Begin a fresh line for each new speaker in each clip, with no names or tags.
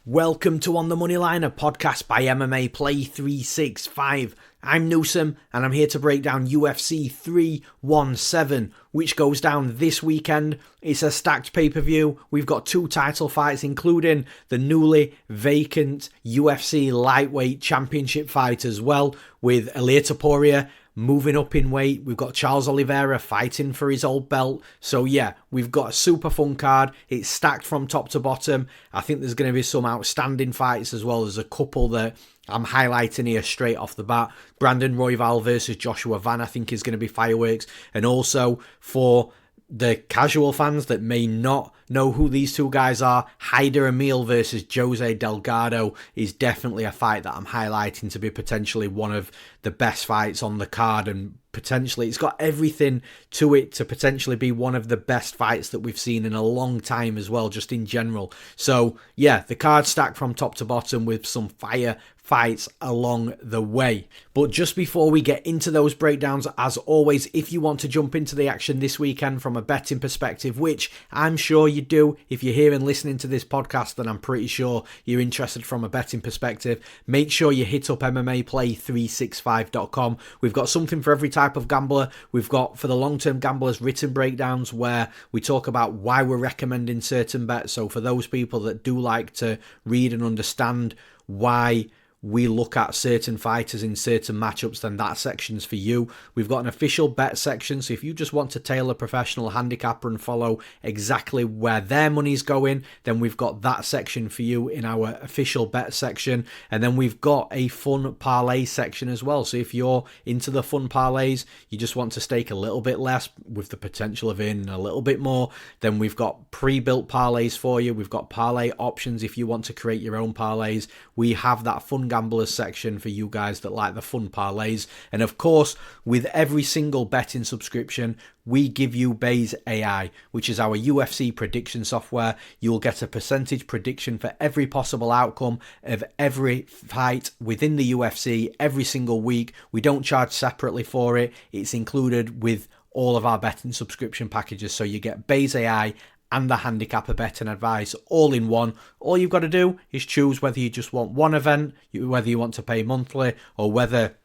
Welcome to On the Money Line, a podcast by MMA Play 365. I'm Newsome, and I'm here to break down UFC 317, which goes down this weekend. It's a stacked pay-per-view. We've got two title fights, including the newly vacant UFC Lightweight Championship fight as well, with Ilia Topuria moving up in weight. We've got Charles Oliveira fighting for his old belt. So yeah, we've got a super fun card. It's stacked from top to bottom. I think there's going to be some outstanding fights as well. There's a couple that I'm highlighting here straight off the bat. Brandon Royval versus Joshua Van, I think, is going to be fireworks. And also for the casual fans that may not know who these two guys are, Hyder Amil versus Jose Delgado is definitely a fight that I'm highlighting to be potentially one of the best fights on the card, and potentially it's got everything to it to potentially be one of the best fights that we've seen in a long time as well, just in general. So yeah, the card stacked from top to bottom with some fire fights along the way. But just before we get into those breakdowns, as always, if you want to jump into the action this weekend from a betting perspective, which I'm sure you do, if you're here and listening to this podcast, then I'm pretty sure you're interested from a betting perspective, make sure you hit up MMAplay365.com. We've got something for every type of gambler. We've got, for the long-term gamblers, written breakdowns where we talk about why we're recommending certain bets. So for those people that do like to read and understand why we look at certain fighters in certain matchups, then that section's for you. We've got an official bet section, so if you just want to tailor professional handicapper and follow exactly where their money's going, then we've got that section for you in our official bet section. And then we've got a fun parlay section as well. So if you're into the fun parlays, you just want to stake a little bit less with the potential of earning a little bit more, then we've got pre-built parlays for you. We've got parlay options if you want to create your own parlays. We have that fun gamblers section for you guys that like the fun parlays. And of course, with every single betting subscription, we give you Base AI, which is our UFC prediction software. You'll get a percentage prediction for every possible outcome of every fight within the UFC every single week. We don't charge separately for it. It's included with all of our betting subscription packages. So you get Base AI and the handicapper betting advice all in one. All you've got to do is choose whether you just want one event, whether you want to pay monthly, or whether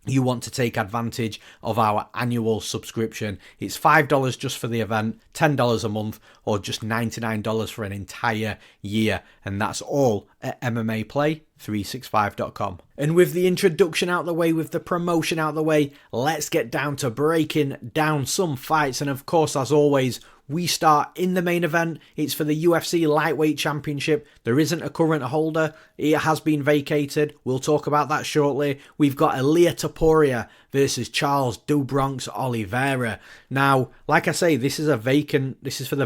you want to take advantage of our annual subscription. It's $5 just for the event, $10 a month, or just $99 for an entire year. And that's all at MMAplay365.com. And with the introduction out the way, with the promotion out the way, let's get down to breaking down some fights. And of course, as always, we start in the main event. It's for the UFC Lightweight Championship. There isn't a current holder. It has been vacated. We'll talk about that shortly. We've got Ilia Topuria versus Charles "Do Bronx" Oliveira. Now, like I say, this is for the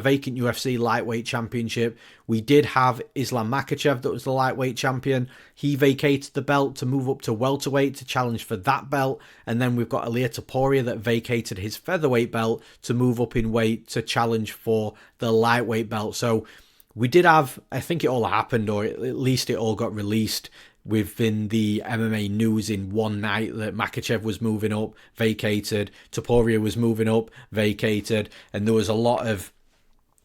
vacant UFC Lightweight Championship. We did have Islam Makhachev that was the lightweight champion. He vacated the belt to move up to welterweight to challenge for that belt. And then we've got Ilia Topuria that vacated his featherweight belt to move up in weight to challenge for the lightweight belt. So we did have, I think it all happened, or at least it all got released within the MMA news in one night, that Makhachev was moving up, vacated, Topuria was moving up, vacated, and there was a lot of,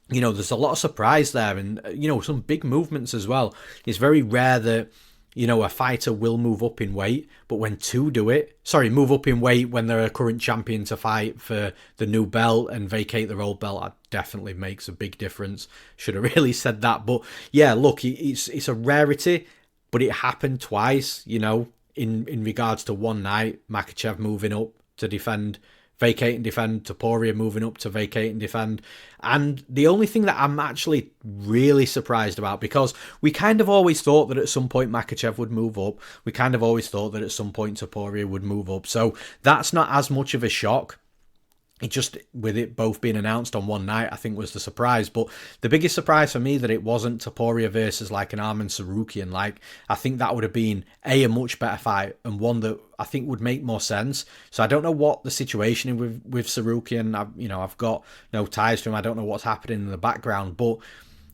there's a lot of surprise there, and, some big movements as well. It's very rare that, a fighter will move up in weight, but when two do it, move up in weight when they're a current champion to fight for the new belt and vacate their old belt, that definitely makes a big difference. Should have really said that, but yeah, look, it's a rarity, but it happened twice, in regards to one night. Makhachev moving up to defend, vacate and defend, Topuria moving up to vacate and defend. And the only thing that I'm actually really surprised about, because we kind of always thought that at some point Makhachev would move up, we kind of always thought that at some point Topuria would move up, so that's not as much of a shock. It just, with it both being announced on one night, I think was the surprise. But the biggest surprise for me that it wasn't Topuria versus like an Arman Tsarukyan. I think that would have been a much better fight, and one that I think would make more sense. So I don't know what the situation is with Tsarukyan. I've got no ties to him. I don't know what's happening in the background, but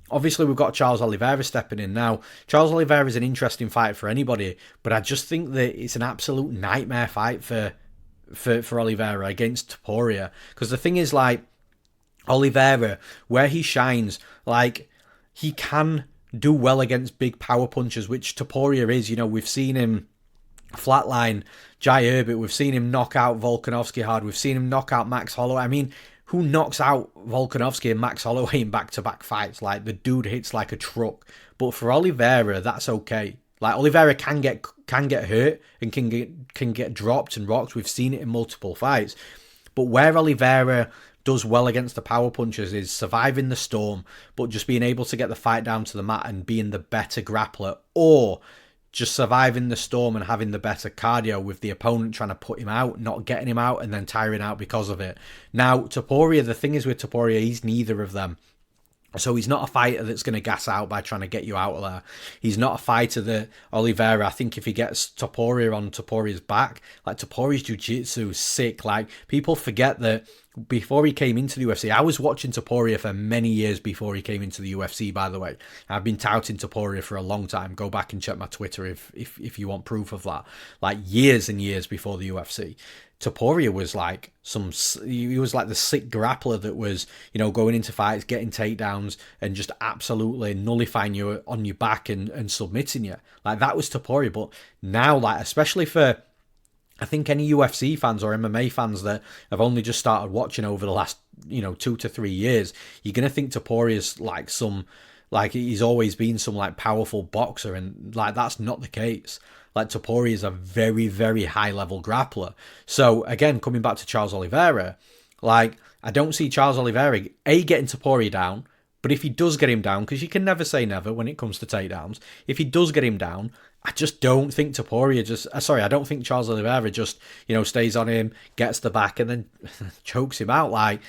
obviously we've got Charles Oliveira stepping in now. Charles Oliveira is an interesting fight for anybody, but I just think that it's an absolute nightmare fight for Oliveira against Topuria, because the thing is, Oliveira, where he shines, he can do well against big power punchers, which Topuria is. We've seen him flatline Jai Herbert. We've seen him knock out Volkanovski hard. We've seen him knock out Max Holloway. I mean, who knocks out Volkanovski and Max Holloway in back-to-back fights? Like, the dude hits like a truck. But for Oliveira, that's okay. Like, Oliveira can get hurt and can get dropped and rocked. We've seen it in multiple fights. But where Oliveira does well against the power punchers is surviving the storm, but just being able to get the fight down to the mat and being the better grappler, or just surviving the storm and having the better cardio with the opponent trying to put him out, not getting him out, and then tiring out because of it. Now, Topuria, the thing is with Topuria, he's neither of them. So he's not a fighter that's going to gas out by trying to get you out of there. He's not a fighter that Oliveira, I think if he gets Topuria on Topuria's back, like Topuria's jiu-jitsu is sick. Like, people forget that before he came into the UFC, I was watching Topuria for many years before he came into the UFC, by the way. I've been touting Topuria for a long time. Go back and check my Twitter if you want proof of that. Like, years and years before the UFC. Topuria was like he was like the sick grappler that was, going into fights, getting takedowns and just absolutely nullifying you on your back and submitting you. Like, that was Topuria. But now, like, especially for, I think, any UFC fans or MMA fans that have only just started watching over the last, 2 to 3 years, you're going to think Topuria's like he's always been some like powerful boxer, and like that's not the case. Like, Topuria is a very, very high level grappler. So again, coming back to Charles Oliveira, like, I don't see Charles Oliveira getting Topuria down, but if he does get him down, because you can never say never when it comes to takedowns, if he does get him down, I just don't think I don't think Charles Oliveira just, stays on him, gets the back and then chokes him out. Like,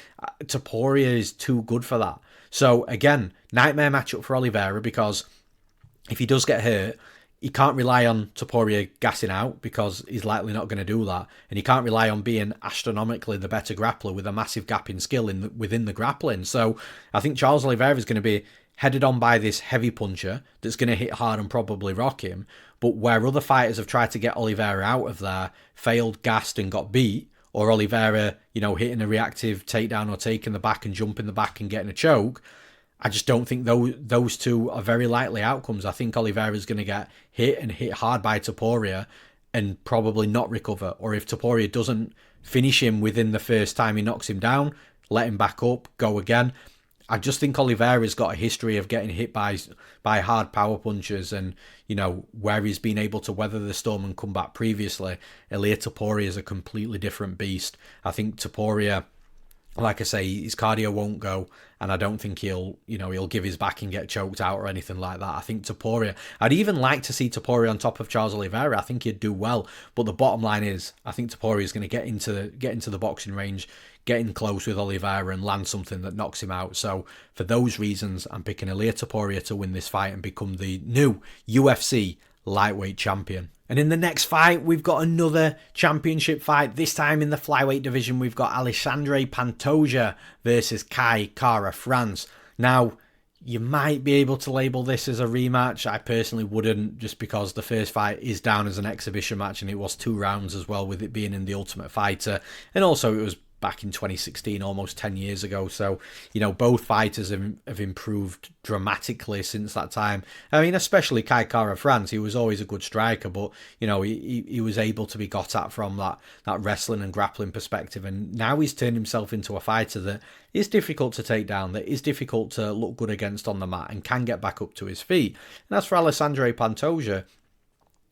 Topuria is too good for that. So again, nightmare matchup for Oliveira, because if he does get hurt, he can't rely on Topuria gassing out, because he's likely not going to do that. And he can't rely on being astronomically the better grappler with a massive gap in skill within the grappling. So I think Charles Oliveira is going to be headed on by this heavy puncher that's going to hit hard and probably rock him. But where other fighters have tried to get Oliveira out of there, failed, gassed and got beat, or Oliveira, hitting a reactive takedown or taking the back and jumping the back and getting a choke, I just don't think those two are very likely outcomes. I think Oliveira's going to get hit and hit hard by Topuria and probably not recover. Or if Topuria doesn't finish him within the first time he knocks him down, let him back up, go again. I just think Oliveira's got a history of getting hit by hard power punches, and, where he's been able to weather the storm and come back previously. Ilia Topuria is a completely different beast. I think Topuria, like I say, his cardio won't go, and I don't think he'll give his back and get choked out or anything like that. I think Topuria, I'd even like to see Topuria on top of Charles Oliveira. I think he'd do well, but the bottom line is, I think Topuria is going to get into the boxing range, get in close with Oliveira and land something that knocks him out. So for those reasons, I'm picking Ilia Topuria to win this fight and become the new UFC lightweight champion. And in the next fight, we've got another championship fight. This time in the flyweight division, we've got Alexandre Pantoja versus Kai Kara-France. Now, you might be able to label this as a rematch. I personally wouldn't, just because the first fight is down as an exhibition match, and it was 2 rounds as well, with it being in the Ultimate Fighter. And also it was back in 2016, almost 10 years ago. So, both fighters have improved dramatically since that time. I mean, especially Kai Kara-France, he was always a good striker, but, he was able to be got at from that wrestling and grappling perspective. And now he's turned himself into a fighter that is difficult to take down, that is difficult to look good against on the mat, and can get back up to his feet. And as for Alexandre Pantoja,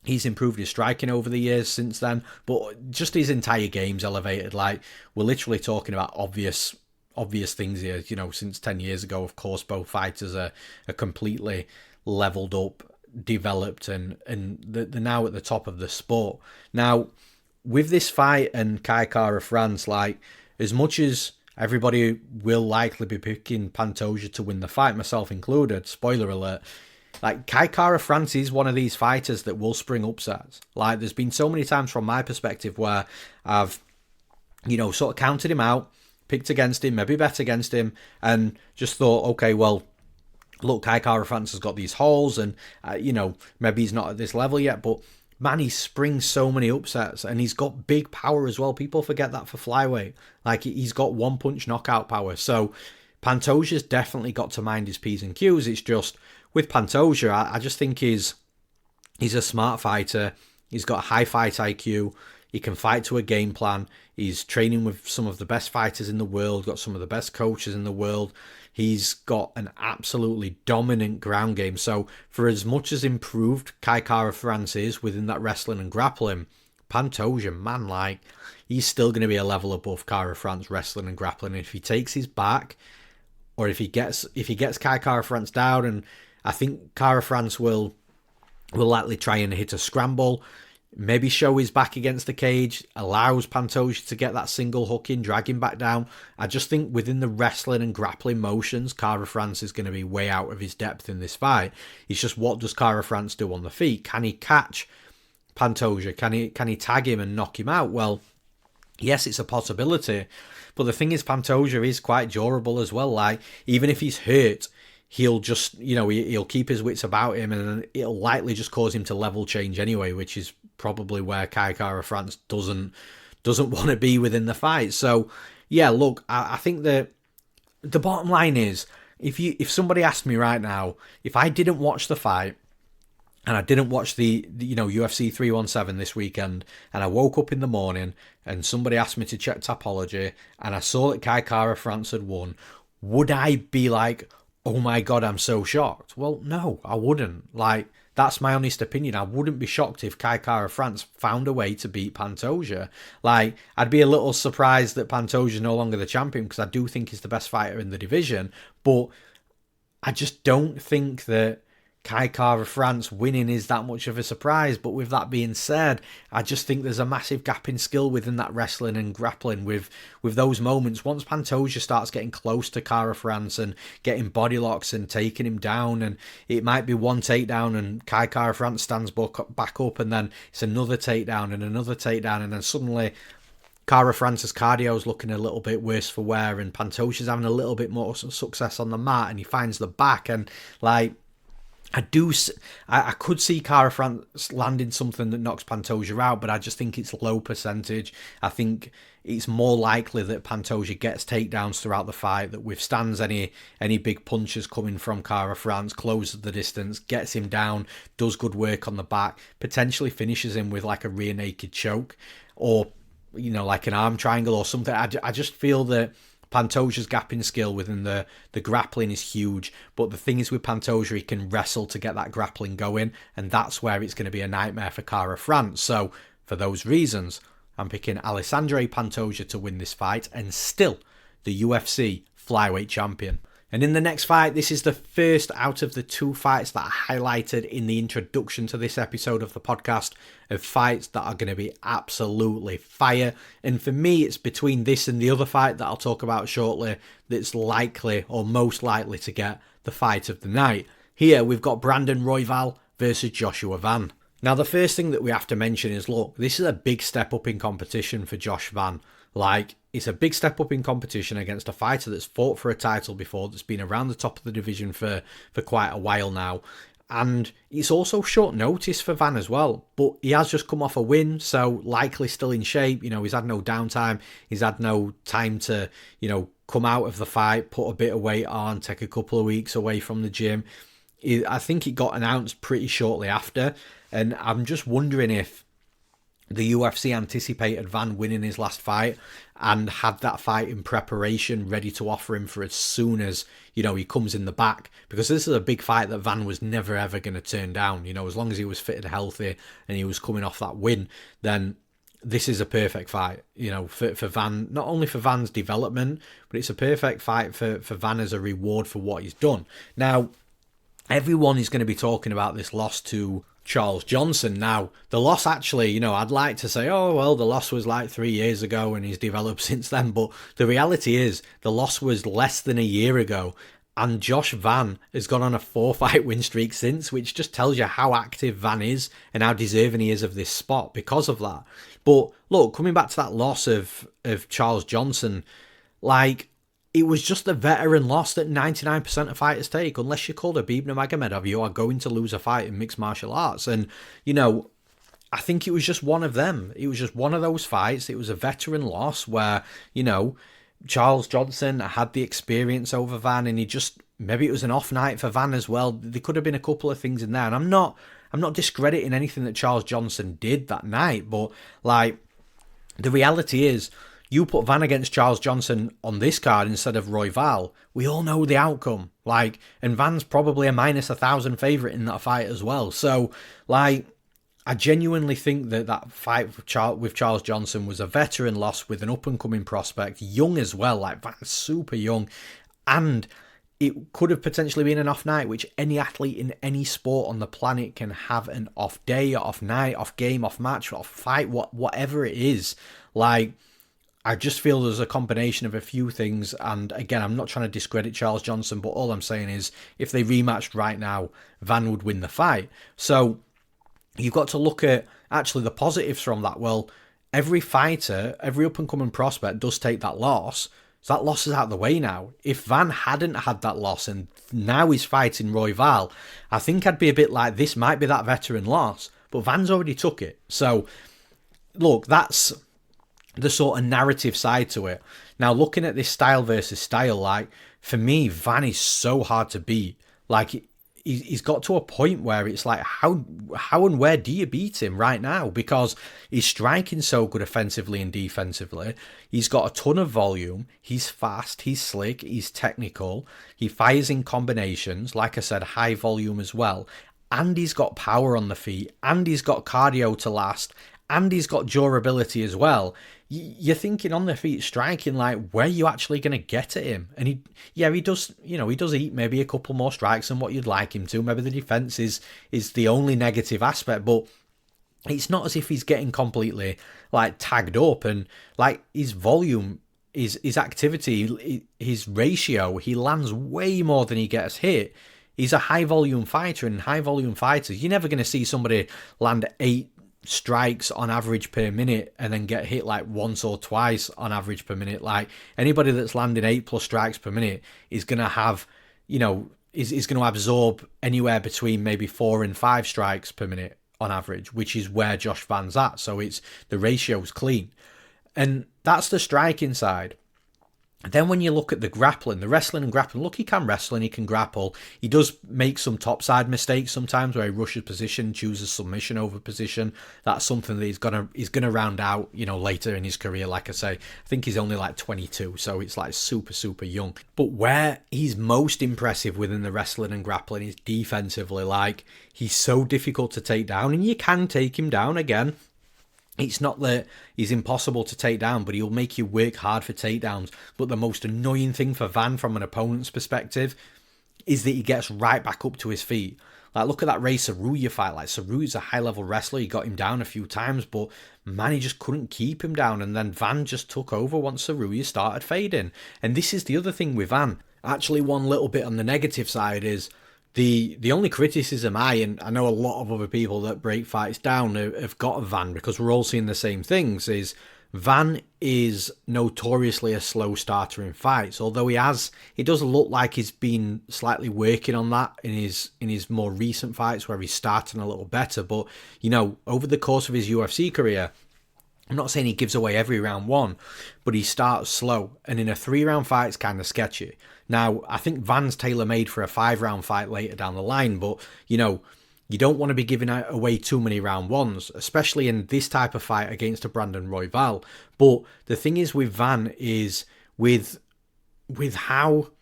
he's improved his striking over the years since then, but just his entire game's elevated. Like, we're literally talking about obvious things here. Since 10 years ago, of course, both fighters are completely leveled up, developed, and they're now at the top of the sport. Now, with this fight and Kai Kara-France, like, as much as everybody will likely be picking Pantoja to win the fight, myself included, spoiler alert, like, Kai Kara-France is one of these fighters that will spring upsets. Like, there's been so many times from my perspective where I've, sort of counted him out, picked against him, maybe bet against him, and just thought, okay, well, look, Kai Kara-France has got these holes, and, maybe he's not at this level yet, but man, he springs so many upsets, and he's got big power as well. People forget that for flyweight. Like, he's got one-punch knockout power. So Pantoja's definitely got to mind his P's and Q's. It's just, with Pantoja, I just think he's a smart fighter. He's got high fight IQ. He can fight to a game plan. He's training with some of the best fighters in the world, got some of the best coaches in the world. He's got an absolutely dominant ground game. So for as much as improved Kai Kara-France is within that wrestling and grappling, Pantoja, man, like, he's still going to be a level above Kara-France wrestling and grappling. If he takes his back, or if he gets Kai Kara-France down, and I think Kara-France will likely try and hit a scramble, maybe show his back against the cage, allows Pantoja to get that single hook in, drag him back down. I just think within the wrestling and grappling motions, Kara-France is going to be way out of his depth in this fight. It's just, what does Kara-France do on the feet? Can he catch Pantoja? Can he tag him and knock him out? Well, yes, it's a possibility. But the thing is, Pantoja is quite durable as well. Like, even if he's hurt, he'll just, he'll keep his wits about him, and it'll likely just cause him to level change anyway, which is probably where Kai Kara-France doesn't want to be within the fight. So, yeah, look, I think that the bottom line is, if somebody asked me right now, if I didn't watch the fight, and I didn't watch the UFC 317 this weekend, and I woke up in the morning and somebody asked me to check Tapology and I saw that Kai Kara-France had won, would I be like, oh my God, I'm so shocked? Well, no, I wouldn't. Like, that's my honest opinion. I wouldn't be shocked if Kai Kara-France found a way to beat Pantoja. Like, I'd be a little surprised that Pantoja's no longer the champion, because I do think he's the best fighter in the division, but I just don't think that Kai Kara-France winning is that much of a surprise. But with that being said, I just think there's a massive gap in skill within that wrestling and grappling with those moments. Once Pantoja starts getting close to Kara-France and getting body locks and taking him down, and it might be one takedown and Kai Kara-France stands back up, and then it's another takedown and another takedown, and then suddenly Kara-France's cardio is looking a little bit worse for wear, and Pantoja's having a little bit more success on the mat, and he finds the back, and like, I could see Kara-France landing something that knocks Pantoja out, but I just think it's low percentage. I think it's more likely that Pantoja gets takedowns throughout the fight, that withstands any big punches coming from Kara-France, closes the distance, gets him down, does good work on the back, potentially finishes him with like a rear naked choke, or like an arm triangle or something. I just feel that Pantoja's gap in skill within the grappling is huge, but the thing is with Pantoja, he can wrestle to get that grappling going, and that's where it's going to be a nightmare for Kara-France. So for those reasons, I'm picking Alexandre Pantoja to win this fight and still the UFC flyweight champion. And in the next fight, this is the first out of the two fights that I highlighted in the introduction to this episode of the podcast, of fights that are going to be absolutely fire. And for me, it's between this and the other fight that I'll talk about shortly that's likely, or most likely, to get the fight of the night. Here, we've got Brandon Royval versus Joshua Van. Now, the first thing that we have to mention is, look, this is a big step up in competition for Josh Van. Like, it's a big step up in competition against a fighter that's fought for a title before, that's been around the top of the division for quite a while now. And it's also short notice for Van as well. But he has just come off a win, so likely still in shape. He's had no downtime. He's had no time to, come out of the fight, put a bit of weight on, take a couple of weeks away from the gym. I think it got announced pretty shortly after. And I'm just wondering if the UFC anticipated Van winning his last fight and had that fight in preparation, ready to offer him for as soon as, he comes in the back. Because this is a big fight that Van was never, ever going to turn down. As long as he was fit and healthy and he was coming off that win, then this is a perfect fight, for Van, not only for Van's development, but it's a perfect fight for Van as a reward for what he's done. Now, everyone is going to be talking about this loss to Charles Johnson. Now, the loss actually, I'd like to say, oh, well, the loss was like 3 years ago and he's developed since then. But the reality is the loss was less than a year ago. And Josh Van has gone on a 4-fight win streak since, which just tells you how active Van is and how deserving he is of this spot because of that. But look, coming back to that loss of Charles Johnson, like, it was just a veteran loss that 99% of fighters take. Unless you're called Khabib Nurmagomedov, you are going to lose a fight in mixed martial arts. And, I think it was just one of them. It was just one of those fights. It was a veteran loss where, Charles Johnson had the experience over Van, and he just maybe it was an off night for Van as well. There could have been a couple of things in there, and I'm not discrediting anything that Charles Johnson did that night, but like the reality is, you put Van against Charles Johnson on this card instead of Royval, we all know the outcome. Like, and Van's probably a minus 1,000 favourite in that fight as well. So, like, I genuinely think that fight with Charles Johnson was a veteran loss with an up-and-coming prospect, young as well, like Van's super young, and it could have potentially been an off night, which any athlete in any sport on the planet can have an off day, off night, off game, off match, off fight, whatever it is. Like, I just feel there's a combination of a few things, and again, I'm not trying to discredit Charles Johnson, but all I'm saying is, if they rematched right now, Van would win the fight. So you've got to look at actually the positives from that. Well, every fighter, every up-and-coming prospect does take that loss. So that loss is out of the way now. If Van hadn't had that loss and now he's fighting Royval, I think I'd be a bit like, this might be that veteran loss, but Van's already took it. So look, that's the sort of narrative side to it. Now, looking at this style versus style, like, for me, Van is so hard to beat. Like, he's got to a point where it's like, how and where do you beat him right now? Because he's striking so good offensively and defensively. He's got a ton of volume. He's fast. He's slick. He's technical. He fires in combinations. Like I said, high volume as well. And he's got power on the feet. And he's got cardio to last. And he's got durability as well. You're thinking on the feet striking, like, where are you actually going to get at him? And he does eat maybe a couple more strikes than what you'd like him to. Maybe the defense is the only negative aspect, but it's not as if he's getting completely like tagged up, and like his volume, his activity, his ratio, he lands way more than he gets hit. He's a high volume fighter, and high volume fighters, you're never going to see somebody land 8 strikes on average per minute and then get hit like once or twice on average per minute. Like, anybody that's landing 8+ strikes per minute is going to have, is going to absorb anywhere between maybe 4 and 5 strikes per minute on average, which is where Josh Van's at. So it's, the ratio's clean, and that's the striking side. Then when you look at the grappling, the wrestling and grappling, look, he can wrestle and he can grapple. He does make some topside mistakes sometimes where he rushes position, chooses submission over position. That's something that he's gonna round out, later in his career. Like I say, I think he's only like 22, so it's like super, super young. But where he's most impressive within the wrestling and grappling is defensively. Like, he's so difficult to take down, and you can take him down again. It's not that he's impossible to take down, but he'll make you work hard for takedowns. But the most annoying thing for Van from an opponent's perspective is that he gets right back up to his feet. Like, look at that Ray Saruya fight. Like, Saruya's a high-level wrestler. He got him down a few times, but man, he just couldn't keep him down. And then Van just took over once Saruya started fading. And this is the other thing with Van. Actually, one little bit on the negative side is the only criticism and I know a lot of other people that break fights down have got of Van, because we're all seeing the same things, is Van is notoriously a slow starter in fights. Although it does look like he's been slightly working on that in his more recent fights where he's starting a little better. But, over the course of his UFC career, I'm not saying he gives away every round one, but he starts slow. And in a 3-round fight, it's kind of sketchy. Now, I think Van's tailor-made for a 5-round fight later down the line, but, you don't want to be giving away too many round ones, especially in this type of fight against a Brandon Royval. But the thing is with Van is with how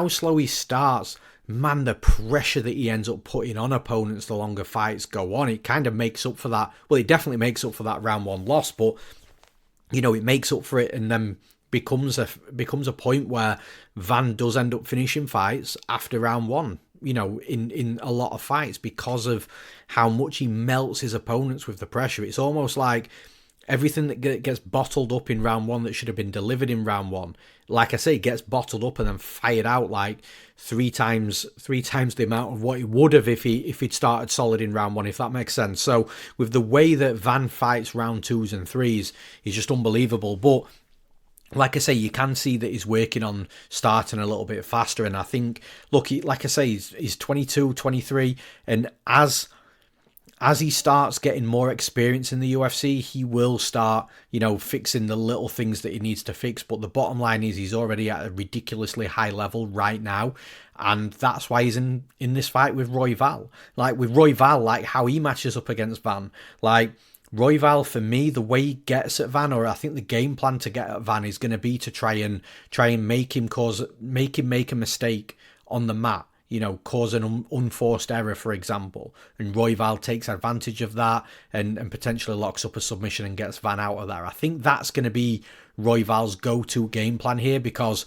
slow he starts, man, the pressure that he ends up putting on opponents the longer fights go on, it kind of makes up for that. Well, it definitely makes up for that round 1 loss, but, it makes up for it, and then becomes a point where Van does end up finishing fights after round 1, in a lot of fights, because of how much he melts his opponents with the pressure. It's almost like everything that gets bottled up in round 1 that should have been delivered in round 1, like I say, gets bottled up and then fired out like 3 times the amount of what he would have if he'd started solid in round 1, if that makes sense. So with the way that Van fights round 2s and 3s, he's just unbelievable. But like I say, you can see that he's working on starting a little bit faster. And I think, look, like I say, he's 22, 23. And as as he starts getting more experience in the UFC, he will start, fixing the little things that he needs to fix. But the bottom line is he's already at a ridiculously high level right now. And that's why he's in this fight with Royval. Like, with Royval, like, how he matches up against Van. Like, Royval, for me, the way he gets at Van, or I think the game plan to get at Van is going to be to try and make him make a mistake on the mat. Cause an unforced error, for example. And Royval takes advantage of that and potentially locks up a submission and gets Van out of there. I think that's going to be Royval's go-to game plan here, because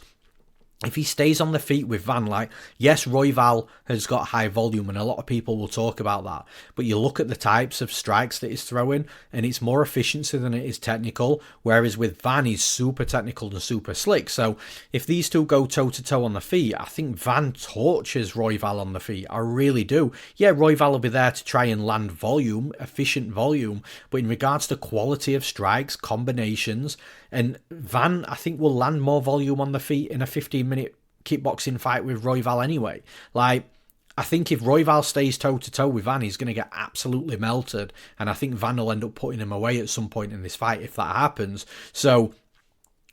if he stays on the feet with Van, like, yes, Royval has got high volume and a lot of people will talk about that, but you look at the types of strikes that he's throwing and it's more efficiency than it is technical, whereas with Van, he's super technical and super slick. So if these two go toe-to-toe on the feet, I think Van tortures Royval on the feet. I really do. Yeah, Royval will be there to try and land volume, efficient volume, but in regards to quality of strikes, combinations, and Van, I think, will land more volume on the feet in a 15-minute kickboxing fight with Royval anyway. Like, I think if Royval stays toe-to-toe with Van, he's going to get absolutely melted. And I think Van will end up putting him away at some point in this fight if that happens. So,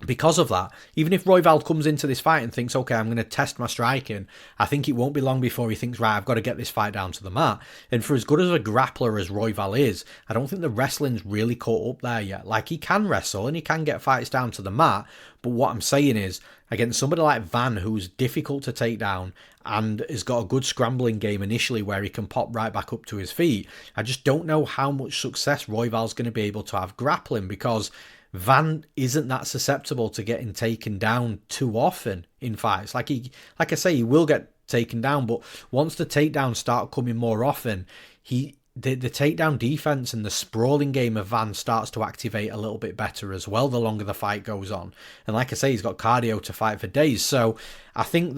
because of that, even if Royval comes into this fight and thinks, okay, I'm going to test my striking, I think it won't be long before he thinks, right, I've got to get this fight down to the mat. And for as good as a grappler as Royval is, I don't think the wrestling's really caught up there yet. Like, he can wrestle and he can get fights down to the mat, but what I'm saying is, against somebody like Van, who's difficult to take down and has got a good scrambling game initially where he can pop right back up to his feet, I just don't know how much success Royval's going to be able to have grappling, because Van isn't that susceptible to getting taken down too often in fights. Like I say, he will get taken down, but once the takedowns start coming more often, the takedown defense and the sprawling game of Van starts to activate a little bit better as well the longer the fight goes on. And like I say, he's got cardio to fight for days. So I think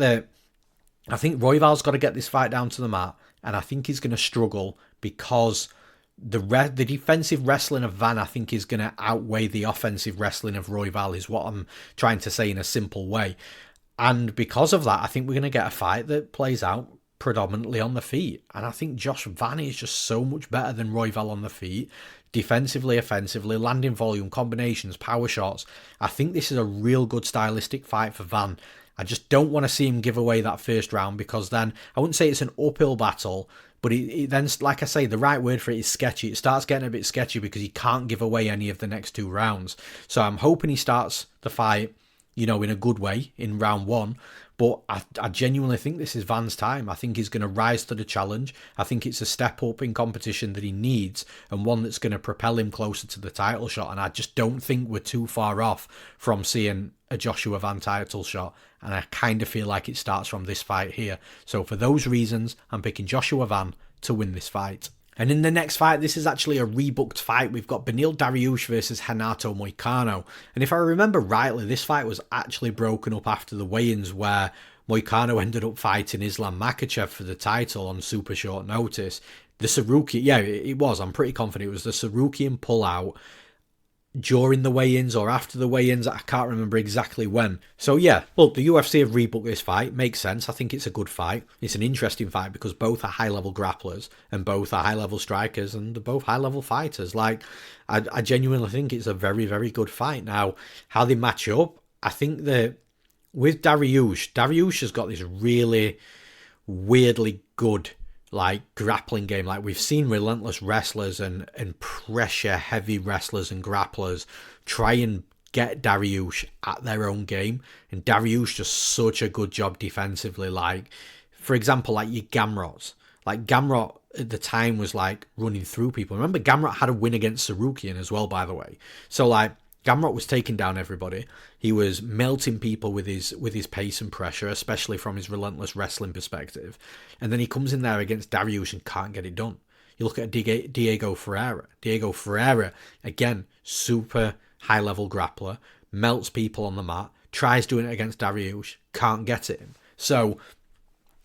Royval's got to get this fight down to the mat, and I think he's going to struggle because the defensive wrestling of Van, I think, is going to outweigh the offensive wrestling of Royval, is what I'm trying to say in a simple way. And because of that, I think we're going to get a fight that plays out predominantly on the feet. And I think Josh Van is just so much better than Royval on the feet, defensively, offensively, landing volume, combinations, power shots. I think this is a real good stylistic fight for Van. I just don't want to see him give away that first round, because then I wouldn't say it's an uphill battle, but it then, like I say, the right word for it is sketchy. It starts getting a bit sketchy because he can't give away any of the next two rounds. So I'm hoping he starts the fight, in a good way in round one. But I genuinely think this is Van's time. I think he's going to rise to the challenge. I think it's a step up in competition that he needs, and one that's going to propel him closer to the title shot. And I just don't think we're too far off from seeing a Joshua Van title shot. And I kind of feel like it starts from this fight here. So for those reasons, I'm picking Joshua Van to win this fight. And in the next fight, this is actually a rebooked fight. We've got Beneil Dariush versus Renato Moicano. And if I remember rightly, this fight was actually broken up after the weigh-ins, where Moicano ended up fighting Islam Makhachev for the title on super short notice. The Sarukian, yeah, it was. I'm pretty confident it was the Sarukian pullout during the weigh-ins or after the weigh-ins. I can't remember exactly when. So yeah, look, the UFC have rebooked this fight. Makes sense. I think it's a good fight. It's an interesting fight because both are high-level grapplers and both are high-level strikers and they're both high-level fighters. Like, I genuinely think it's a very, very good fight. Now, how they match up, I think that with Dariush has got this really weirdly good grappling game. Like, we've seen relentless wrestlers and pressure heavy wrestlers and grapplers try and get Dariush at their own game, and Dariush does such a good job defensively. Like, for example, like your Gamrots. Like, Gamrot at the time was running through people. Remember, Gamrot had a win against Sarukian as well, by the way. So Gamrot was taking down everybody. He was melting people with his pace and pressure, especially from his relentless wrestling perspective. And then he comes in there against Dariush and can't get it done. You look at Diego Ferreira. Diego Ferreira, again, super high-level grappler, melts people on the mat, tries doing it against Dariush, can't get it. So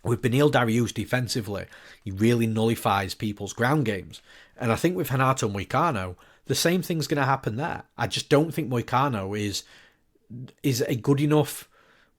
with Beneil Dariush defensively, he really nullifies people's ground games. And I think with Renato Moicano, the same thing's going to happen there. I just don't think Moicano is a good enough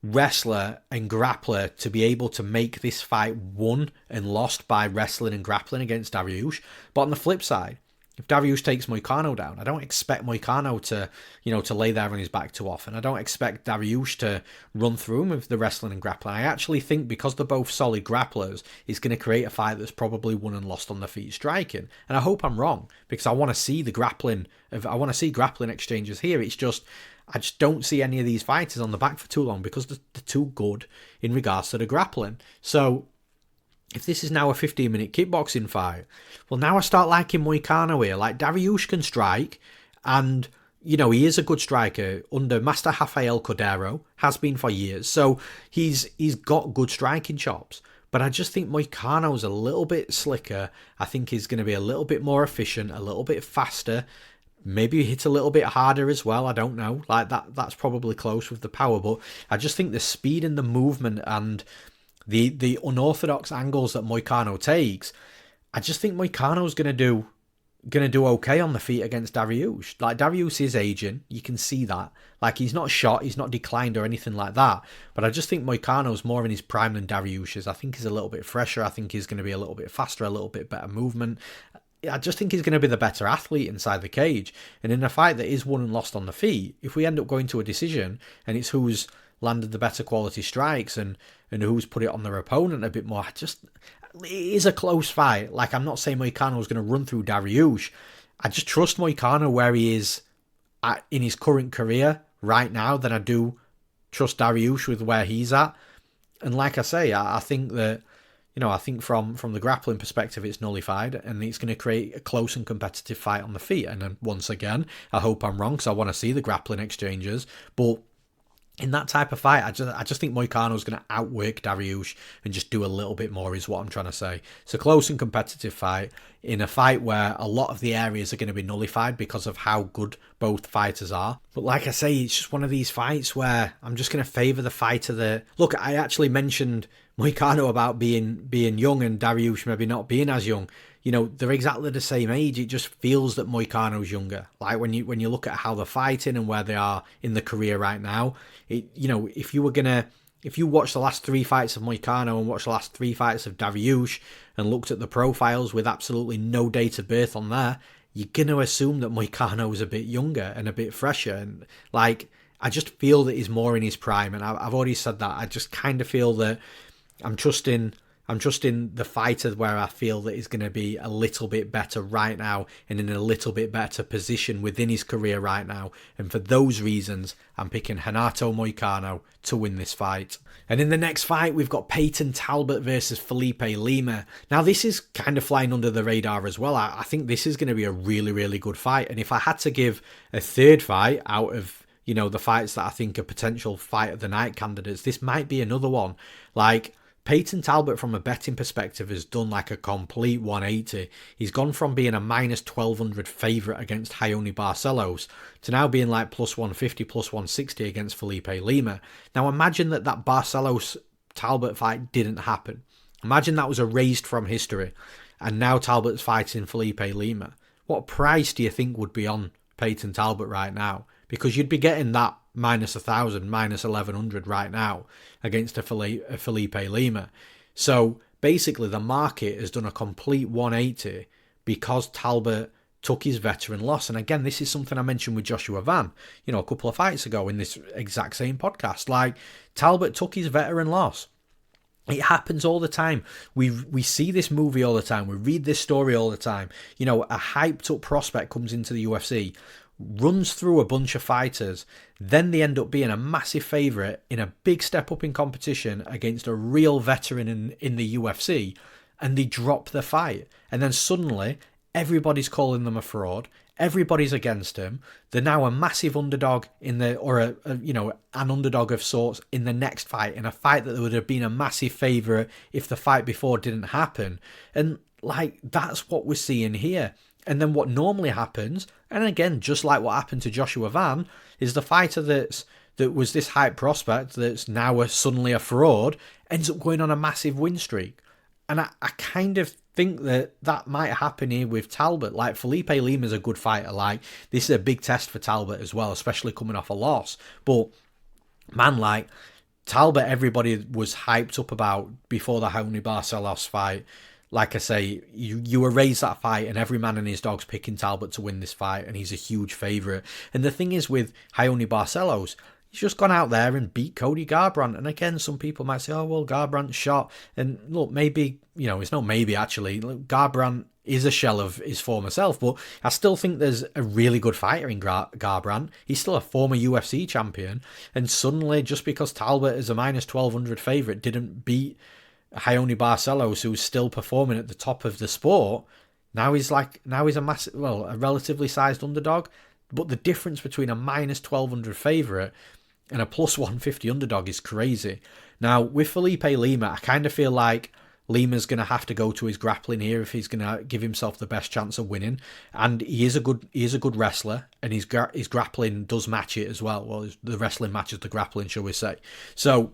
wrestler and grappler to be able to make this fight won and lost by wrestling and grappling against Dariush. But on the flip side, if Dariush takes Moicano down, I don't expect Moicano to lay there on his back too often. I don't expect Dariush to run through him with the wrestling and grappling. I actually think because they're both solid grapplers, it's going to create a fight that's probably won and lost on the feet striking. And I hope I'm wrong, because I want to see grappling exchanges here. It's just, I just don't see any of these fighters on the back for too long because they're too good in regards to the grappling. So if this is now a 15-minute kickboxing fight, well, now I start liking Moicano here. Like, Dariush can strike, and, he is a good striker under Master Rafael Cordero, has been for years. So he's got good striking chops. But I just think Moicano's a little bit slicker. I think he's going to be a little bit more efficient, a little bit faster. Maybe hit a little bit harder as well. I don't know. Like, that's probably close with the power. But I just think the speed and the movement and the unorthodox angles that Moicano takes, I just think Moicano's gonna do okay on the feet against Dariush. Like, Dariush is aging, you can see that. Like, he's not shot, he's not declined or anything like that. But I just think Moicano's more in his prime than Dariush is. I think he's a little bit fresher. I think he's going to be a little bit faster, a little bit better movement. I just think he's going to be the better athlete inside the cage. And in a fight that is won and lost on the feet, if we end up going to a decision and it's who's landed the better quality strikes and who's put it on their opponent a bit more, it is a close fight. Like, I'm not saying Moicano's going to run through Dariush. I just trust Moicano where he is in his current career right now than I do trust Dariush with where he's at. And like I say, I think that, I think from the grappling perspective, it's nullified and it's going to create a close and competitive fight on the feet. And then once again, I hope I'm wrong because I want to see the grappling exchanges. But in that type of fight, I just think Moicano's going to outwork Dariush and just do a little bit more is what I'm trying to say. It's a close and competitive fight in a fight where a lot of the areas are going to be nullified because of how good both fighters are. But like I say, it's just one of these fights where I'm just going to favour the fighter that... Look, I actually mentioned Moicano about being young and Dariush maybe not being as young. They're exactly the same age. It just feels that Moicano's younger. Like, when you look at how they're fighting and where they are in the career right now, if you watch the last 3 fights of Moicano and watch the last 3 fights of Dariush and looked at the profiles with absolutely no date of birth on there, you're going to assume that Moicano is a bit younger and a bit fresher. And, like, I just feel that he's more in his prime. And I've already said that. I just kind of feel that I'm trusting the fighter where I feel that he's going to be a little bit better right now and in a little bit better position within his career right now. And for those reasons, I'm picking Renato Moicano to win this fight. And in the next fight, we've got Payton Talbott versus Felipe Lima. Now, this is kind of flying under the radar as well. I think this is going to be a really, really good fight. And if I had to give a third fight out of, the fights that I think are potential fight of the night candidates, this might be another one. Like, Payton Talbott, from a betting perspective, has done like a complete 180. He's gone from being a minus 1,200 favourite against Raoni Barcelos to now being like plus 150, plus 160 against Felipe Lima. Now imagine that Barcelos-Talbott fight didn't happen. Imagine that was erased from history and now Talbott's fighting Felipe Lima. What price do you think would be on Payton Talbott right now? Because you'd be getting that minus 1,000, minus 1,100 right now against a Felipe Lima. So basically the market has done a complete 180 because Talbott took his veteran loss. And again, this is something I mentioned with Joshua Van, a couple of fights ago in this exact same podcast. Like, Talbott took his veteran loss. It happens all the time. We see this movie all the time. We read this story all the time. A hyped up prospect comes into the UFC, runs through a bunch of fighters, then they end up being a massive favourite in a big step up in competition against a real veteran in the UFC, and they drop the fight. And then suddenly, everybody's calling them a fraud. Everybody's against him. They're now a massive underdog an underdog of sorts in the next fight, in a fight that would have been a massive favourite if the fight before didn't happen. And like, that's what we're seeing here. And then what normally happens, and again, just like what happened to Joshua Van, is the fighter that was this hype prospect that's now suddenly a fraud ends up going on a massive win streak. And I kind of think that might happen here with Talbott. Like, Felipe Lima's a good fighter. Like, this is a big test for Talbott as well, especially coming off a loss. But man, like, Talbot, everybody was hyped up about before the Raoni Barcelos fight. Like I say, you erase that fight and every man and his dog's picking Talbot to win this fight, and he's a huge favourite. And the thing is with Raoni Barcelos, he's just gone out there and beat Cody Garbrandt. And again, some people might say, oh, well, Garbrandt's shot. And look, maybe, it's not maybe actually. Look, Garbrandt is a shell of his former self, but I still think there's a really good fighter in Garbrandt. He's still a former UFC champion. And suddenly, just because Talbot is a minus 1,200 favourite didn't beat Raoni Barcelos, who's still performing at the top of the sport, now he's a massive, a relatively sized underdog. But the difference between a minus 1,200 favourite and a plus 150 underdog is crazy. Now, with Felipe Lima, I kind of feel like Lima's going to have to go to his grappling here if he's going to give himself the best chance of winning. And he is a good wrestler, and his grappling does match it as well. Well, the wrestling matches the grappling, shall we say. So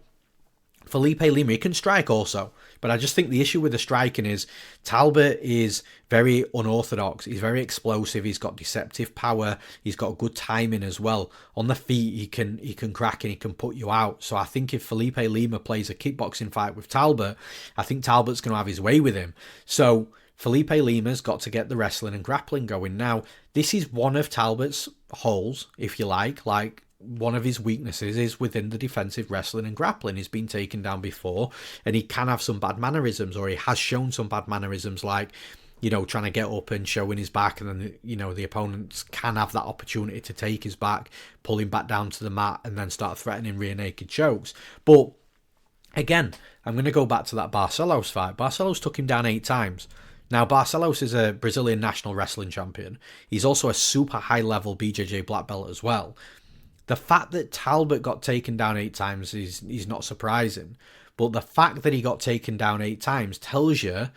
Felipe Lima, he can strike also, but I just think the issue with the striking is Talbot is very unorthodox. He's very explosive. He's got deceptive power. He's got good timing as well. On the feet, he can crack and he can put you out. So I think if Felipe Lima plays a kickboxing fight with Talbot, I think Talbot's going to have his way with him. So Felipe Lima's got to get the wrestling and grappling going. Now, this is one of Talbot's holes, if you like one of his weaknesses is within the defensive wrestling and grappling. He's been taken down before, and he can have some bad mannerisms, or he has shown some bad mannerisms, like, trying to get up and showing his back, and then, the opponents can have that opportunity to take his back, pull him back down to the mat, and then start threatening rear naked chokes. But again, I'm going to go back to that Barcelos fight. Barcelos took him down 8 times. Now, Barcelos is a Brazilian national wrestling champion. He's also a super high-level BJJ black belt as well. The fact that Talbot got taken down 8 times is not surprising. But the fact that he got taken down 8 times tells you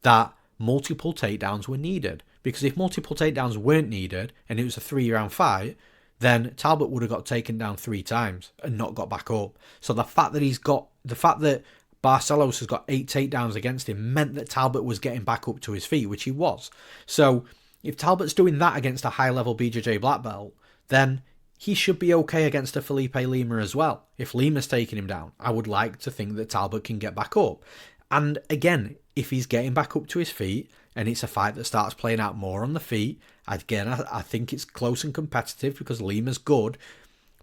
that multiple takedowns were needed. Because if multiple takedowns weren't needed and it was a 3-round fight, then Talbot would have got taken down 3 times and not got back up. So the fact that Barcelos has got 8 takedowns against him meant that Talbot was getting back up to his feet, which he was. So if Talbot's doing that against a high-level BJJ black belt, then he should be okay against a Felipe Lima as well. If Lima's taking him down, I would like to think that Talbot can get back up. And again, if he's getting back up to his feet and it's a fight that starts playing out more on the feet, again, I think it's close and competitive because Lima's good,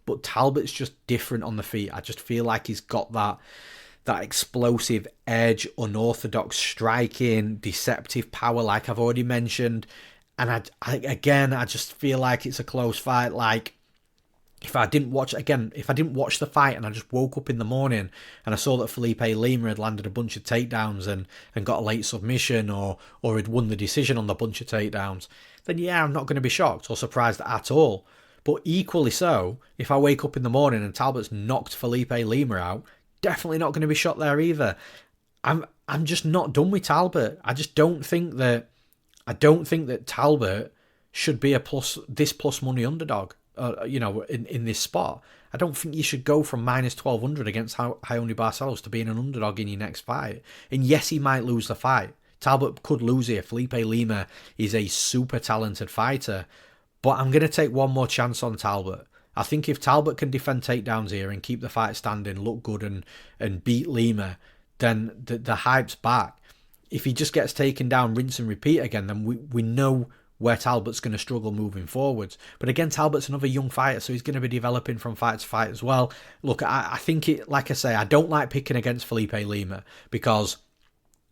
but Talbot's just different on the feet. I just feel like he's got that explosive edge, unorthodox striking, deceptive power, like I've already mentioned. And I just feel like it's a close fight. Like, if I didn't watch the fight and I just woke up in the morning and I saw that Felipe Lima had landed a bunch of takedowns and got a late submission or had won the decision on the bunch of takedowns, then yeah, I'm not going to be shocked or surprised at all. But equally so, if I wake up in the morning and Talbot's knocked Felipe Lima out, definitely not going to be shocked there either. I'm just not done with Talbot. I don't think that Talbot should be a plus money underdog. In this spot. I don't think you should go from minus 1,200 against Raoni Barcelos to being an underdog in your next fight. And yes, he might lose the fight. Talbot could lose here. Felipe Lima is a super talented fighter. But I'm going to take one more chance on Talbot. I think if Talbot can defend takedowns here and keep the fight standing, look good and beat Lima, then the hype's back. If he just gets taken down, rinse and repeat again, then we know where Talbot's going to struggle moving forwards. But again, Talbot's another young fighter, so he's going to be developing from fight to fight as well. Look, I think like I say, I don't like picking against Felipe Lima because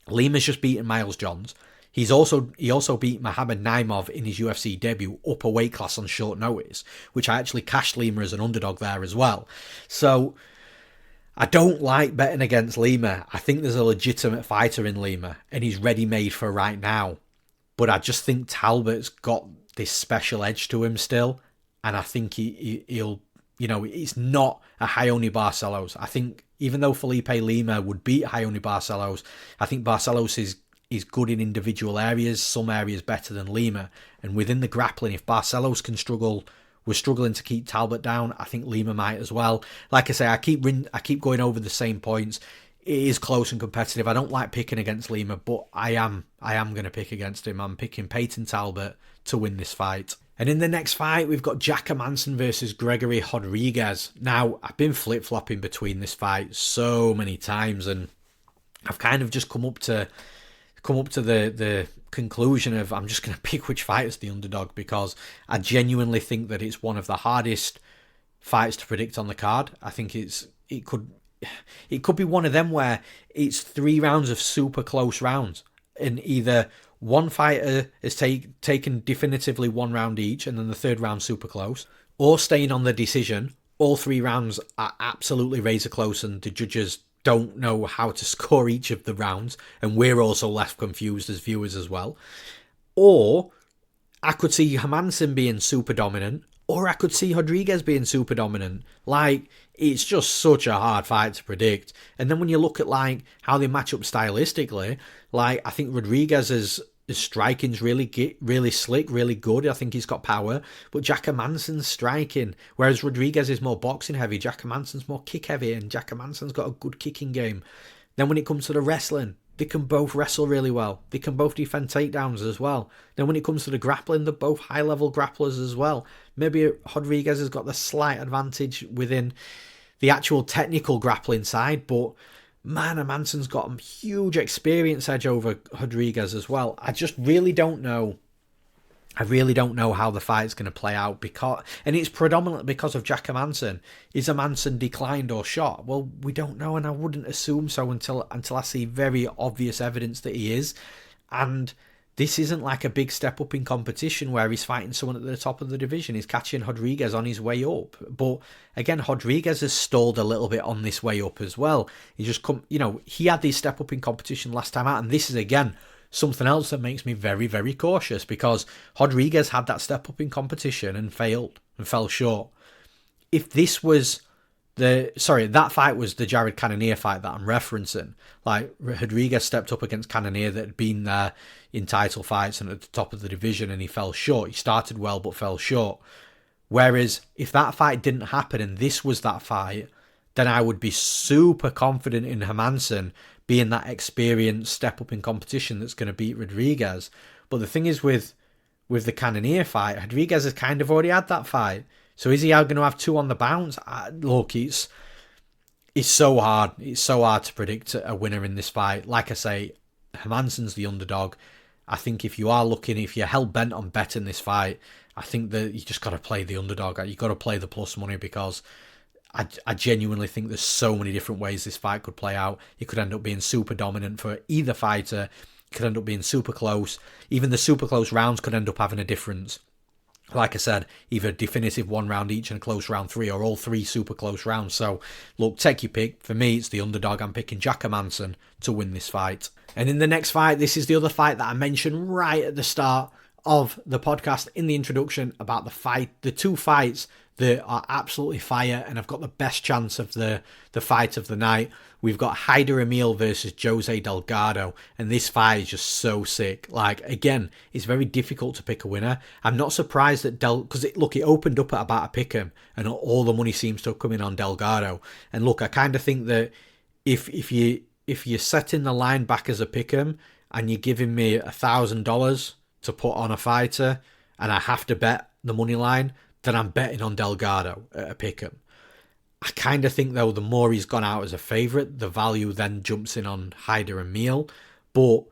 Lima's just beaten Miles Johns. He also beat Mohamed Naimov in his UFC debut up a weight class on short notice, which I actually cashed Lima as an underdog there as well. So I don't like betting against Lima. I think there's a legitimate fighter in Lima and he's ready-made for right now. But I just think Talbot's got this special edge to him still. And I think he'll, it's not a Raoni Barcelos. I think even though Felipe Lima would beat Raoni Barcelos, I think Barcelos is good in individual areas, some areas better than Lima. And within the grappling, if Barcelos was struggling to keep Talbot down, I think Lima might as well. Like I say, I keep going over the same points. It is close and competitive. I don't like picking against Lima, but I am going to pick against him. I'm picking Payton Talbot to win this fight. And in the next fight, we've got Hermansson versus Gregory Rodrigues. Now, I've been flip-flopping between this fight so many times, and I've kind of just come up to the conclusion of I'm just going to pick which fight is the underdog, because I genuinely think that it's one of the hardest fights to predict on the card. I think it could be one of them where it's 3 rounds of super close rounds, and either one fighter has taken definitively 1 round each, and then the 3rd round super close, or staying on the decision. All 3 rounds are absolutely razor close, and the judges don't know how to score each of the rounds, and we're also left confused as viewers as well. Or I could see Hermansson being super dominant, or I could see Rodrigues being super dominant. Like, it's just such a hard fight to predict. And then when you look at like how they match up stylistically, like I think Rodrigues' striking's really slick, really good. I think he's got power. But Hermansson's striking, whereas Rodrigues is more boxing heavy, Hermansson's more kick heavy, and Hermansson's got a good kicking game. Then when it comes to the wrestling, they can both wrestle really well. They can both defend takedowns as well. Then when it comes to the grappling, they're both high-level grapplers as well. Maybe Rodrigues has got the slight advantage within the actual technical grappling side, but man, Hermansson's got a huge experience edge over Rodrigues as well. I just really don't know. I really don't know how the fight's going to play out, and it's predominantly because of Hermansson. Is Hermansson declined or shot? Well, we don't know, and I wouldn't assume so until I see very obvious evidence that he is. And this isn't like a big step up in competition where he's fighting someone at the top of the division. He's catching Rodrigues on his way up. But again, Rodrigues has stalled a little bit on this way up as well. He just he had this step up in competition last time out, and this is again something else that makes me very, very cautious, because Rodrigues had that step up in competition and failed and fell short. If this was that fight was the Jared Cannonier fight that I'm referencing. Like, Rodrigues stepped up against Cannonier that had been there in title fights and at the top of the division, and he fell short. He started well but fell short. Whereas if that fight didn't happen and this was that fight, then I would be super confident in Hermansson being that experienced step up in competition that's going to beat Rodrigues. But the thing is with the Cannonier fight, Rodrigues has kind of already had that fight. So is he going to have 2 on the bounce? Look, it's so hard. It's so hard to predict a winner in this fight. Like I say, Hermansson's the underdog. I think if you're hell bent on betting this fight, I think that you just got to play the underdog. You got to play the plus money, because I genuinely think there's so many different ways this fight could play out. It could end up being super dominant for either fighter. It could end up being super close. Even the super close rounds could end up having a difference. Like I said, either definitive 1 round each and a close round 3, or all 3 super close rounds. So, look, take your pick. For me, it's the underdog. I'm picking Hermansson to win this fight. And in the next fight, this is the other fight that I mentioned right at the start of the podcast in the introduction about the 2 fights that are absolutely fire, and I've got the best chance of the fight of the night. We've got Hyder Amil versus Jose Delgado, and this fight is just so sick. Like, again, it's very difficult to pick a winner. I'm not surprised that because it opened up at about a pick'em, and all the money seems to come in on Delgado. And look, I kind of think that if you're setting the line back as a pick'em and you're giving me $1,000 to put on a fighter, and I have to bet the money line, then I'm betting on Delgado at a pick'em. I kind of think, though, the more he's gone out as a favourite, the value then jumps in on Hyder Amil. But,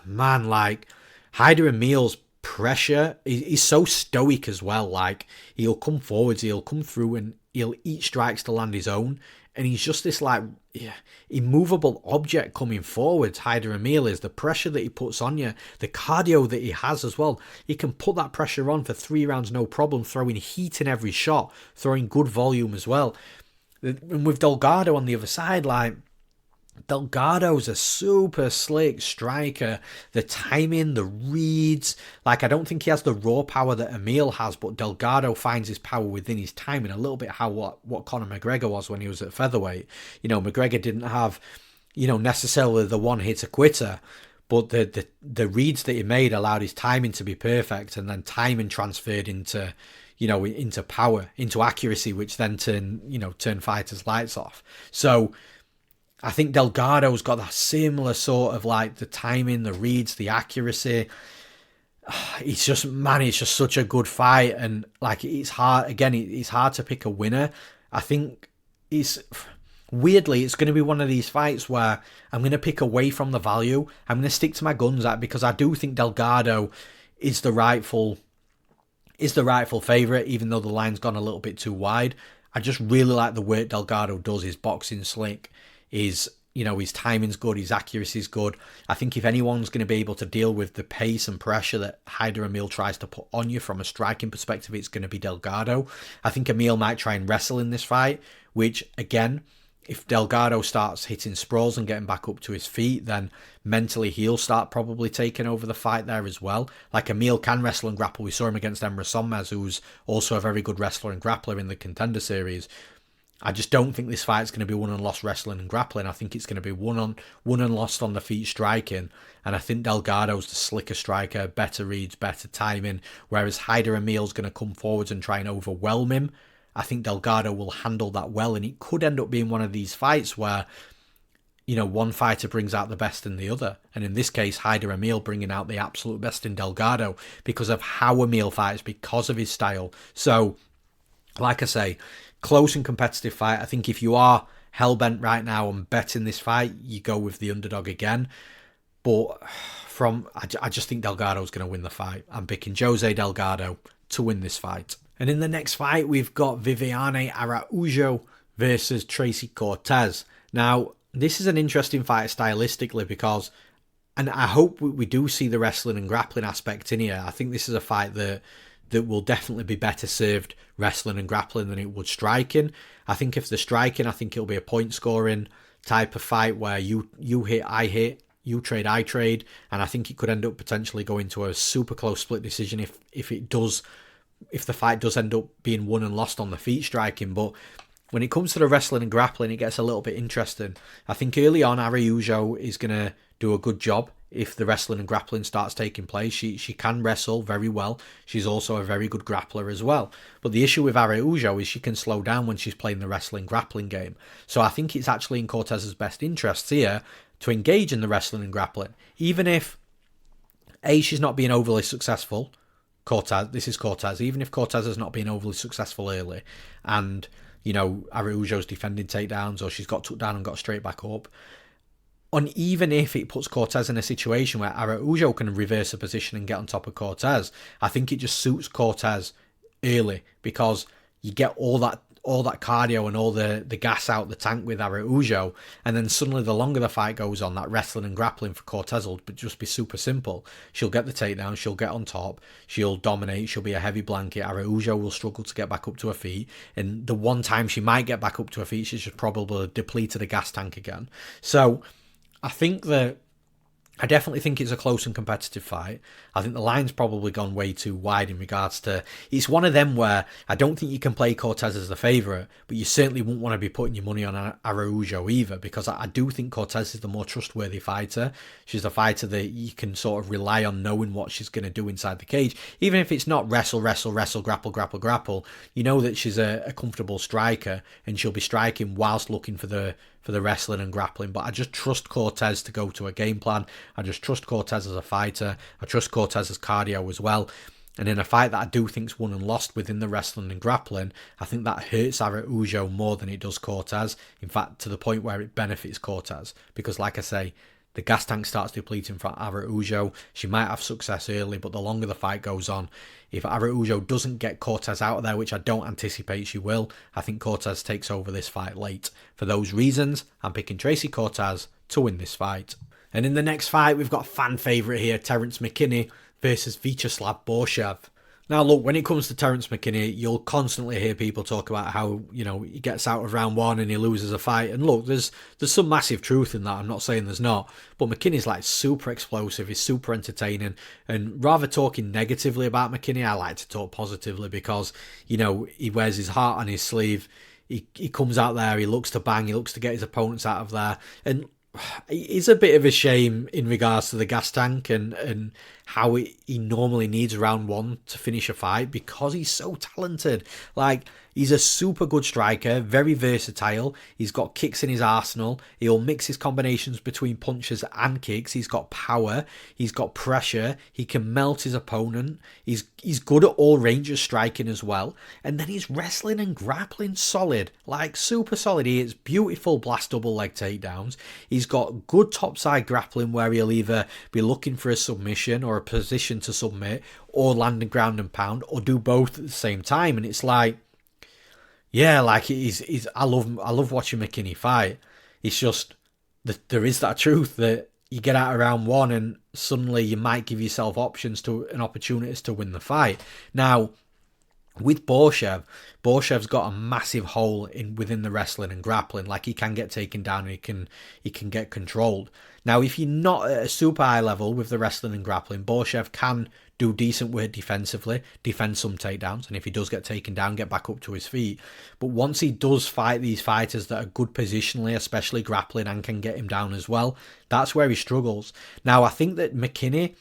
man, like, Hyder Amil's pressure, he's so stoic as well. Like, he'll come forwards, he'll come through, and he'll eat strikes to land his own. And he's just this, like, immovable object coming forwards. Hyder Amil is the pressure that he puts on you, the cardio that he has as well. He can put that pressure on for 3 rounds, no problem, throwing heat in every shot, throwing good volume as well. And with Delgado on the other side, like, Delgado's a super slick striker. The timing, the reads, like, I don't think he has the raw power that Amil has, but Delgado finds his power within his timing, a little bit how what Conor McGregor was when he was at featherweight. McGregor didn't have, necessarily the one-hitter quitter, but the reads that he made allowed his timing to be perfect, and then timing transferred into power, into accuracy, which then turn fighters' lights off. So I think Delgado's got that similar sort of, like, the timing, the reads, the accuracy. It's just, man, it's just such a good fight. And like, it's hard, again, it's hard to pick a winner. I think it's, weirdly, it's going to be one of these fights where I'm going to pick away from the value. I'm going to stick to my guns at, because I do think Delgado is the rightful favourite, even though the line's gone a little bit too wide. I just really like the work Delgado does. His boxing slick, his timing's good, his accuracy's good. I think if anyone's going to be able to deal with the pace and pressure that Hyder Amil tries to put on you from a striking perspective, it's going to be Delgado. I think Amil might try and wrestle in this fight, which, again, if Delgado starts hitting sprawls and getting back up to his feet, then mentally he'll start probably taking over the fight there as well. Like, Amil can wrestle and grapple. We saw him against Hermansson, who's also a very good wrestler and grappler in the Contender Series. I just don't think this fight's going to be won and lost wrestling and grappling. I think it's going to be won and lost on the feet striking. And I think Delgado's the slicker striker, better reads, better timing. Whereas Hyder Amil's going to come forwards and try and overwhelm him. I think Delgado will handle that well. And it could end up being one of these fights where, one fighter brings out the best in the other. And in this case, Hyder Amil bringing out the absolute best in Delgado because of how Amil fights, because of his style. So, like I say, close and competitive fight. I think if you are hell-bent right now on betting this fight, you go with the underdog again. But I just think Delgado's going to win the fight. I'm picking Jose Delgado to win this fight. And in the next fight, we've got Viviane Araujo versus Tracy Cortez. Now, this is an interesting fight stylistically because, and I hope we do see the wrestling and grappling aspect in here. I think this is a fight that will definitely be better served wrestling and grappling than it would striking. I think if the striking, I think it'll be a point scoring type of fight where you hit, I hit, you trade, I trade, and I think it could end up potentially going to a super close split decision if the fight does end up being won and lost on the feet striking. But when it comes to the wrestling and grappling, it gets a little bit interesting. I think early on, Araujo is going to do a good job if the wrestling and grappling starts taking place. She can wrestle very well. She's also a very good grappler as well. But the issue with Araujo is she can slow down when she's playing the wrestling grappling game. So I think it's actually in Cortez's best interests here to engage in the wrestling and grappling. Even if, she's not being overly successful, this is Cortez, even if Cortez has not been overly successful early, and, Araujo's defending takedowns, or she's got took down and got straight back up, and even if it puts Cortez in a situation where Araujo can reverse a position and get on top of Cortez, I think it just suits Cortez early because you get all that cardio and all the gas out the tank with Araujo, and then suddenly the longer the fight goes on, that wrestling and grappling for Cortez will just be super simple. She'll get the takedown, she'll get on top, she'll dominate, she'll be a heavy blanket. Araujo will struggle to get back up to her feet, and the one time she might get back up to her feet, she's just probably depleted the gas tank again. So I definitely think it's a close and competitive fight. I think the line's probably gone way too wide in regards to... It's one of them where I don't think you can play Cortez as the favourite, but you certainly wouldn't want to be putting your money on Araujo either, because I do think Cortez is the more trustworthy fighter. She's the fighter that you can sort of rely on knowing what she's going to do inside the cage. Even if it's not wrestle, grapple, you know that she's a comfortable striker, and she'll be striking whilst looking for the wrestling and grappling. But I just trust Cortez to go to a game plan. I just trust Cortez as a fighter. I trust Cortez's cardio as well. And in a fight that I do think's won and lost within the wrestling and grappling, I think that hurts Araujo more than it does Cortez. In fact, to the point where it benefits Cortez. Because like I say, the gas tank starts depleting for Araujo. She might have success early, but the longer the fight goes on, if Araujo doesn't get Cortez out of there, which I don't anticipate she will, I think Cortez takes over this fight late. For those reasons, I'm picking Tracy Cortez to win this fight. And in the next fight, we've got fan favourite here, Terrance McKinney versus Viacheslav Borshchev. Now, look, when it comes to Terrance McKinney, you'll constantly hear people talk about how, he gets out of round one and he loses a fight. And look, there's some massive truth in that. I'm not saying there's not. But McKinney's like super explosive. He's super entertaining. And rather talking negatively about McKinney, I like to talk positively because, he wears his heart on his sleeve. He comes out there, he looks to bang, he looks to get his opponents out of there. And it is a bit of a shame in regards to the gas tank and how he normally needs round one to finish a fight, because he's so talented. Like, he's a super good striker, very versatile. He's got kicks in his arsenal. He'll mix his combinations between punches and kicks. He's got power. He's got pressure. He can melt his opponent. He's good at all ranges striking as well. And then his wrestling and grappling solid, like super solid. He hits beautiful blast double leg takedowns. He's got good topside grappling where he'll either be looking for a submission or a position to submit, or land and ground and pound, or do both at the same time. And it's like, yeah, like he's I love watching McKinney fight. It's just that there is that truth that you get out of round one and suddenly you might give yourself options to and opportunities to win the fight. Now, with Borshchev's got a massive hole within the wrestling and grappling. Like, he can get taken down and he can get controlled. Now, if you're not at a super high level with the wrestling and grappling, Borshchev can do decent work defensively, defend some takedowns, and if he does get taken down, get back up to his feet. But once he does fight these fighters that are good positionally, especially grappling, and can get him down as well, that's where he struggles. Now, I think that McKinney,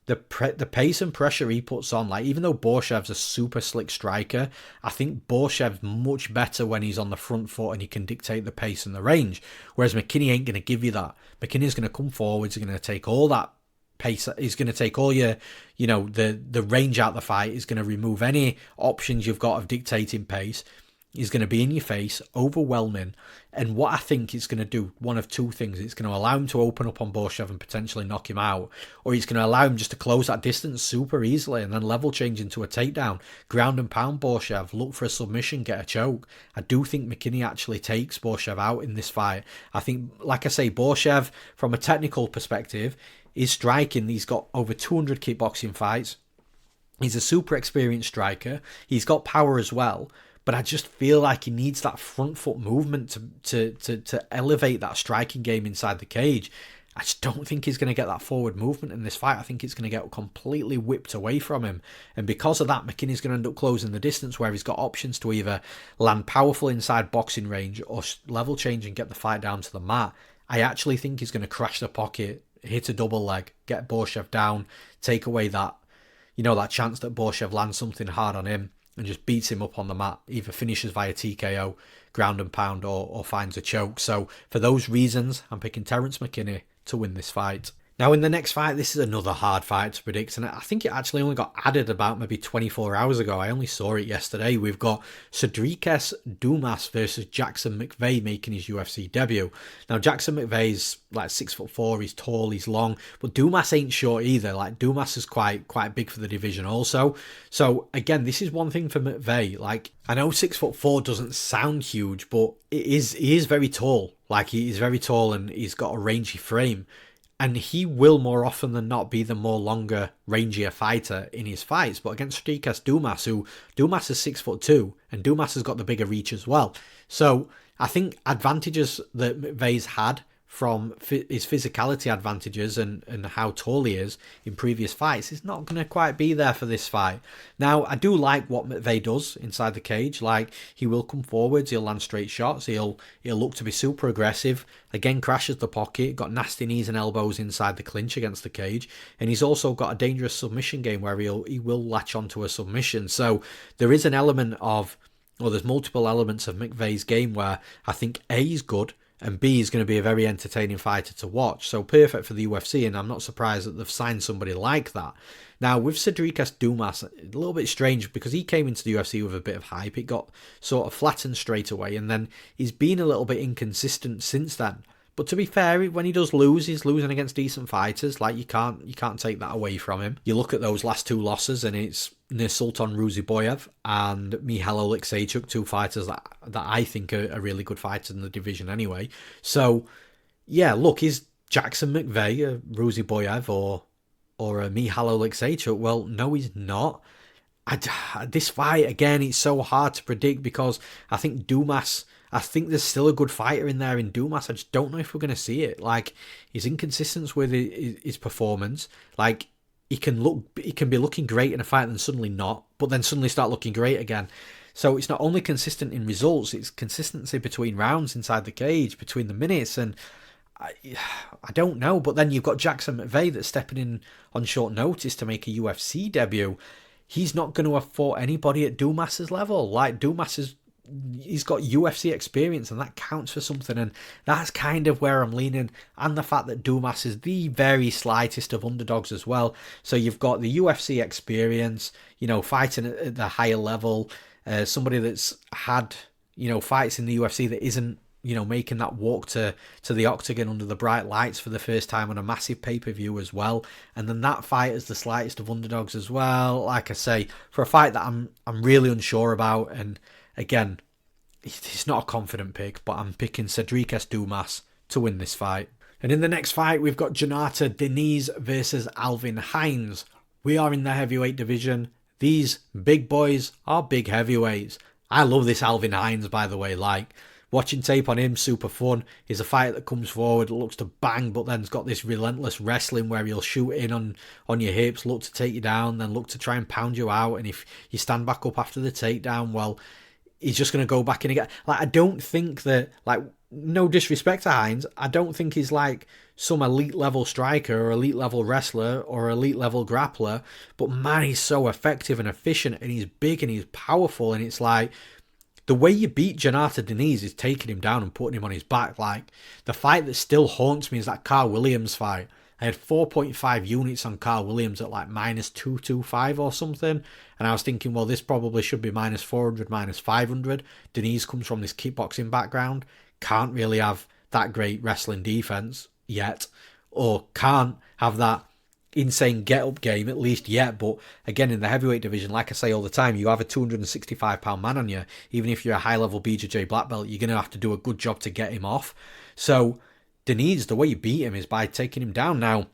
the pace and pressure he puts on, like, even though Borshchev's a super slick striker, I think Borshchev's much better when he's on the front foot and he can dictate the pace and the range, whereas McKinney ain't going to give you that. McKinney's going to come forwards, he's going to take all that pace, he's going to take all your, the range out the fight, he's going to remove any options you've got of dictating pace. He's going to be in your face, overwhelming. And what I think it's going to do, one of two things. It's going to allow him to open up on Borshchev and potentially knock him out. Or he's going to allow him just to close that distance super easily and then level change into a takedown. Ground and pound Borshchev, look for a submission, get a choke. I do think McKinney actually takes Borshchev out in this fight. I think, like I say, Borshchev, from a technical perspective, is striking. He's got over 200 kickboxing fights. He's a super experienced striker. He's got power as well. But I just feel like he needs that front foot movement to elevate that striking game inside the cage. I just don't think he's going to get that forward movement in this fight. I think it's going to get completely whipped away from him. And because of that, McKinney's going to end up closing the distance, where he's got options to either land powerful inside boxing range or level change and get the fight down to the mat. I actually think he's going to crash the pocket, hit a double leg, get Borshchev down, take away that, that chance that Borshchev lands something hard on him, and just beats him up on the mat, either finishes via TKO, ground and pound, or finds a choke. So for those reasons, I'm picking Terrance McKinney to win this fight. Now, in the next fight, this is another hard fight to predict, and I think it actually only got added about maybe 24 hours ago. I only saw it yesterday. We've got Sedriques Dumas versus Jackson McVey making his UFC debut. Now, Jackson McVey's like 6'4", he's tall, he's long, but Dumas ain't short either. Like, Dumas is quite big for the division also. So again, this is one thing for McVey. Like, I know 6'4" doesn't sound huge, but he is very tall. Like, he is very tall and he's got a rangy frame. And he will more often than not be the more longer, rangier fighter in his fights. But against Sedriques Dumas, Dumas is 6'2", and Dumas has got the bigger reach as well. So I think advantages that McVey's had from his physicality advantages and how tall he is in previous fights is not going to quite be there for this fight. Now, I do like what McVey does inside the cage. Like, he will come forwards, he'll land straight shots, he'll look to be super aggressive, again crashes the pocket, got nasty knees and elbows inside the clinch against the cage, and he's also got a dangerous submission game where he will latch onto a submission. So there is an element of, or there's multiple elements of McVey's game where I think A is good, and B is going to be a very entertaining fighter to watch. So perfect for the UFC, and I'm not surprised that they've signed somebody like that. Now, with Sedriques Dumas, a little bit strange because he came into the UFC with a bit of hype. It got sort of flattened straight away, and then he's been a little bit inconsistent since then. But to be fair, when he does lose, he's losing against decent fighters. Like, you can't take that away from him. You look at those last two losses, and it's Nursultan Ruziboyev and Mihailo Alexeychuk, two fighters that I think are really good fighters in the division anyway. So, yeah, look, is Jackson McVey a Ruziboyev or a Mihailo Alexeychuk? Well, no, he's not. This fight, again, it's so hard to predict because I think Dumas, I think there's still a good fighter in there in Dumas. I just don't know if we're going to see it. Like, he's inconsistent with his performance. Like, he can be looking great in a fight and then suddenly not, but then suddenly start looking great again. So it's not only consistent in results, it's consistency between rounds inside the cage, between the minutes. And I don't know. But then you've got Jackson McVey that's stepping in on short notice to make a UFC debut. He's not going to have fought anybody at Dumas's level. Like, he's got UFC experience, and that counts for something, and that's kind of where I'm leaning. And the fact that Dumas is the very slightest of underdogs as well. So you've got the UFC experience, fighting at the higher level, somebody that's had, fights in the UFC that isn't, making that walk to the octagon under the bright lights for the first time on a massive pay-per-view as well. And then that fight is the slightest of underdogs as well. Like I say, for a fight that I'm really unsure about, and again, it's not a confident pick, but I'm picking Sedriques Dumas to win this fight. And in the next fight, we've got Jhonata Diniz versus Alvin Hines. We are in the heavyweight division. These big boys are big heavyweights. I love this Alvin Hines, by the way. Like, watching tape on him, super fun. He's a fighter that comes forward, looks to bang, but then's got this relentless wrestling where he'll shoot in on your hips, look to take you down, then look to try and pound you out. And if you stand back up after the takedown, well, he's just going to go back in again. Like, I don't think that, like, no disrespect to Hines, I don't think he's like some elite level striker or elite level wrestler or elite level grappler, but man, he's so effective and efficient, and he's big and he's powerful, and it's like, the way you beat Jhonata Diniz is taking him down and putting him on his back. Like, the fight that still haunts me is that Carl Williams fight. I had 4.5 units on Carl Williams at like minus 225 or something. And I was thinking, well, this probably should be minus 400, minus 500. Diniz comes from this kickboxing background. Can't really have that great wrestling defense yet. Or can't have that insane get-up game, at least yet. But again, in the heavyweight division, like I say all the time, you have a 265-pound man on you. Even if you're a high-level BJJ black belt, you're going to have to do a good job to get him off. So Diniz, the way you beat him is by taking him down. Now,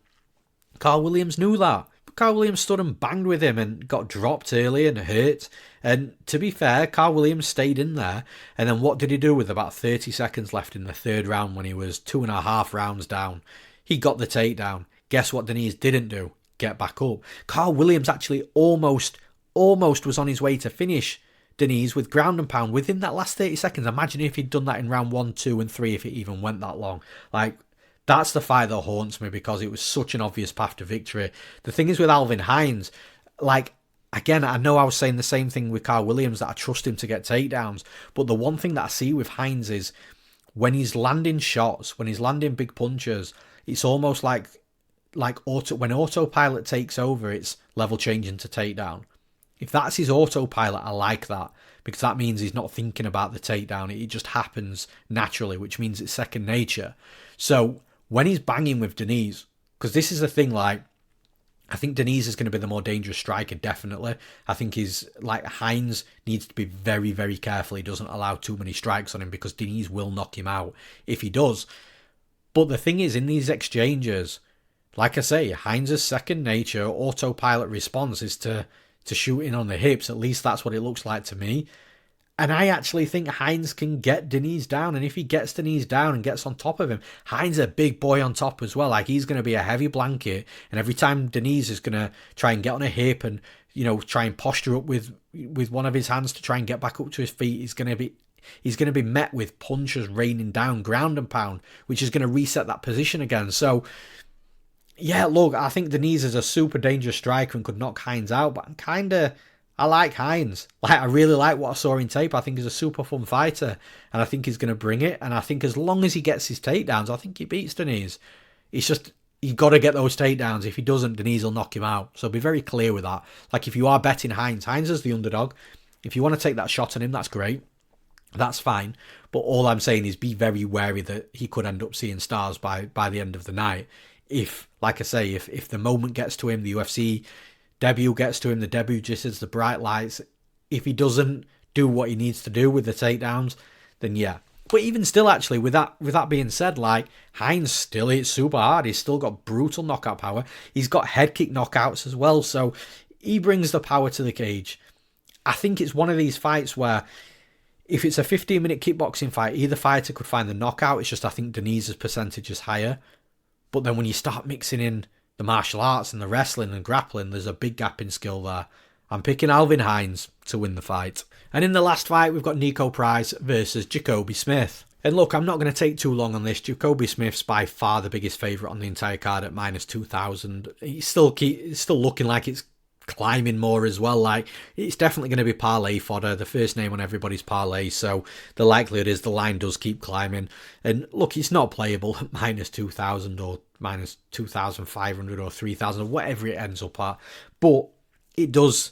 Carl Williams knew that. Carl Williams stood and banged with him and got dropped early and hurt. And to be fair, Carl Williams stayed in there. And then what did he do with about 30 seconds left in the third round when he was 2.5 rounds down? He got the takedown. Guess what Diniz didn't do? Get back up. Carl Williams actually almost was on his way to finish Diniz with ground and pound within that last 30 seconds. Imagine if he'd done that in round 1, 2 and 3, if it even went that long. Like, that's the fight that haunts me because it was such an obvious path to victory. The thing is with Alvin Hines, like, again, I know I was saying the same thing with Carl Williams, that I trust him to get takedowns, but the one thing that I see with Hines is when he's landing shots, when he's landing big punches, it's almost like when autopilot takes over, it's level changing to takedown. If that's his autopilot, I like that, because that means he's not thinking about the takedown. It just happens naturally, which means it's second nature. So when he's banging with Diniz, because this is the thing, like, I think Diniz is going to be the more dangerous striker, definitely. I think Hines needs to be very, very careful he doesn't allow too many strikes on him, because Diniz will knock him out if he does. But the thing is, in these exchanges, like I say, Hines' second nature autopilot response is to shoot in on the hips. At least that's what it looks like to me. And I actually think Hines can get Diniz down. And if he gets Diniz down and gets on top of him, Hines is a big boy on top as well. Like, he's going to be a heavy blanket. And every time Diniz is going to try and get on a hip and, try and posture up with one of his hands to try and get back up to his feet, he's going to be met with punches raining down, ground and pound, which is going to reset that position again. So, yeah, look, I think Diniz is a super dangerous striker and could knock Hines out, but I like Hines. Like, I really like what I saw in tape. I think he's a super fun fighter, and I think he's going to bring it. And I think as long as he gets his takedowns, I think he beats Diniz. It's just, you got to get those takedowns. If he doesn't, Diniz will knock him out. So be very clear with that. Like, if you are betting Hines is the underdog. If you want to take that shot on him, that's great. That's fine. But all I'm saying is be very wary that he could end up seeing stars by the end of the night. If, like I say, if the moment gets to him, the UFC debut gets to him, the debut jitters, the bright lights, if he doesn't do what he needs to do with the takedowns, then yeah. But even still, actually, with that being said, like, Hines still hits super hard. He's still got brutal knockout power. He's got head kick knockouts as well, so he brings the power to the cage. I think it's one of these fights where if it's a 15-minute kickboxing fight, either fighter could find the knockout. It's just, I think Diniz's percentage is higher. But then when you start mixing in the martial arts and the wrestling and grappling, there's a big gap in skill there. I'm picking Alvin Hines to win the fight. And in the last fight, we've got Nico Price versus Jacoby Smith. And look, I'm not going to take too long on this. Jacoby Smith's by far the biggest favourite on the entire card at minus 2,000. It's still looking like it's climbing more as well. Like, it's definitely going to be parlay fodder, the first name on everybody's parlay, so the likelihood is the line does keep climbing. And look, it's not playable at minus 2,000 or minus 2,500 or 3,000 or whatever it ends up at, but it does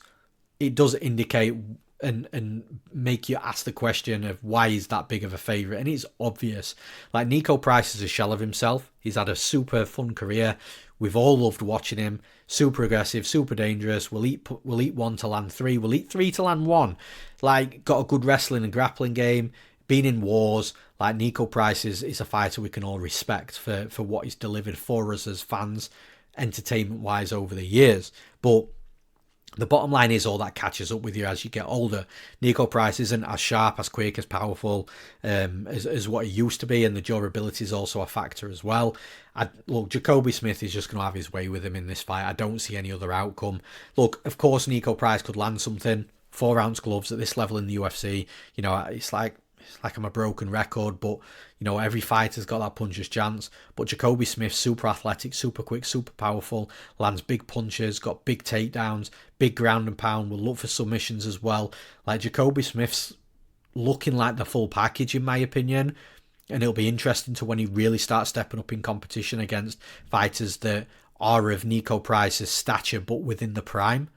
indicate and make you ask the question of why is that big of a favourite. And it's obvious. Like, Nico Price is a shell of himself. He's had a super fun career. We've all loved watching him. Super aggressive, super dangerous. We'll eat one to land three. We'll eat three to land one. Like, got a good wrestling and grappling game. Been in wars. Like, Nico Price is a fighter we can all respect for what he's delivered for us as fans, entertainment-wise, over the years. But the bottom line is all that catches up with you as you get older. Nico Price isn't as sharp, as quick, as powerful as what he used to be, and the durability is also a factor as well. Look, Jacoby Smith is just going to have his way with him in this fight. I don't see any other outcome. Look, of course, Nico Price could land something. 4-ounce gloves at this level in the UFC. You know, it's like I'm a broken record, but you know, every fighter's got that puncher's chance. But Jacoby Smith's super athletic, super quick, super powerful, lands big punches, got big takedowns, big ground and pound, will look for submissions as well. Like, Jacoby Smith's looking like the full package in my opinion, and it'll be interesting to when he really starts stepping up in competition against fighters that are of Nico Price's stature but within the prime.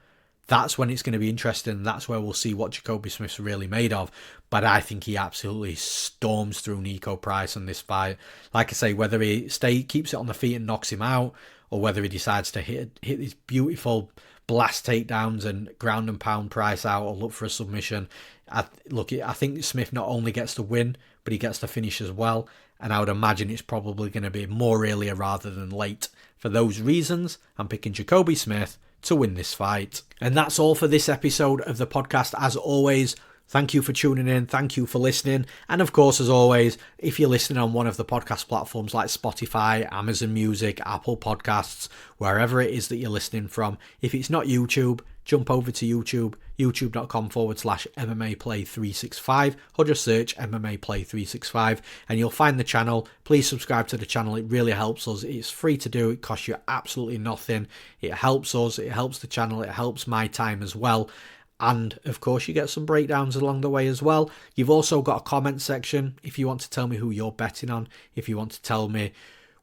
That's when it's going to be interesting. That's where we'll see what Jacoby Smith's really made of. But I think he absolutely storms through Nico Price in this fight. Like I say, whether he keeps it on the feet and knocks him out, or whether he decides to hit these beautiful blast takedowns and ground and pound Price out or look for a submission. I think Smith not only gets the win, but he gets the finish as well. And I would imagine it's probably going to be more earlier rather than late. For those reasons, I'm picking Jacoby Smith to win this fight. And that's all for this episode of the podcast. As always, thank you for tuning in. Thank you for listening. And of course, as always, if you're listening on one of the podcast platforms like Spotify, Amazon Music, Apple Podcasts, wherever it is that you're listening from, if it's not YouTube, jump over to YouTube, youtube.com/MMA Play 365, or just search MMA Play 365 and you'll find the channel. Please subscribe to the channel. It really helps us. It's free to do. It costs you absolutely nothing. It helps us. It helps the channel. It helps my time as well. And of course, you get some breakdowns along the way as well. You've also got a comment section if you want to tell me who you're betting on, if you want to tell me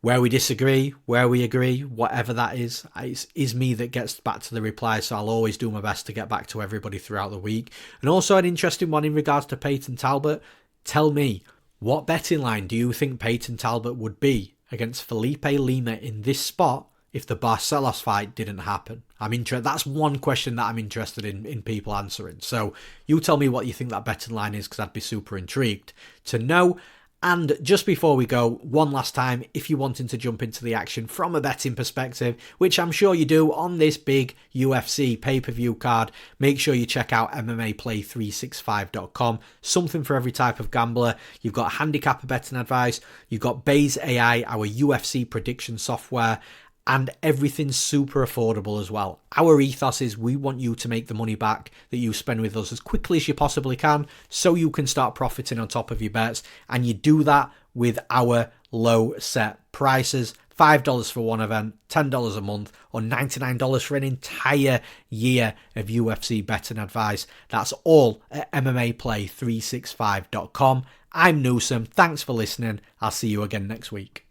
where we disagree, where we agree, whatever that is. It's me that gets back to the reply, so I'll always do my best to get back to everybody throughout the week. And also an interesting one in regards to Payton Talbott. Tell me, what betting line do you think Payton Talbott would be against Felipe Lima in this spot if the Barcelos fight didn't happen? That's one question that I'm interested in people answering. So you tell me what you think that betting line is, because I'd be super intrigued to know. And just before we go, one last time, if you're wanting to jump into the action from a betting perspective, which I'm sure you do on this big UFC pay-per-view card, make sure you check out MMAplay365.com. Something for every type of gambler. You've got handicapper betting advice. You've got Baze AI, our UFC prediction software, and everything's super affordable as well. Our ethos is we want you to make the money back that you spend with us as quickly as you possibly can, so you can start profiting on top of your bets. And you do that with our low set prices. $5 for one event, $10 a month, or $99 for an entire year of UFC betting advice. That's all at MMAplay365.com. I'm Newsome. Thanks for listening. I'll see you again next week.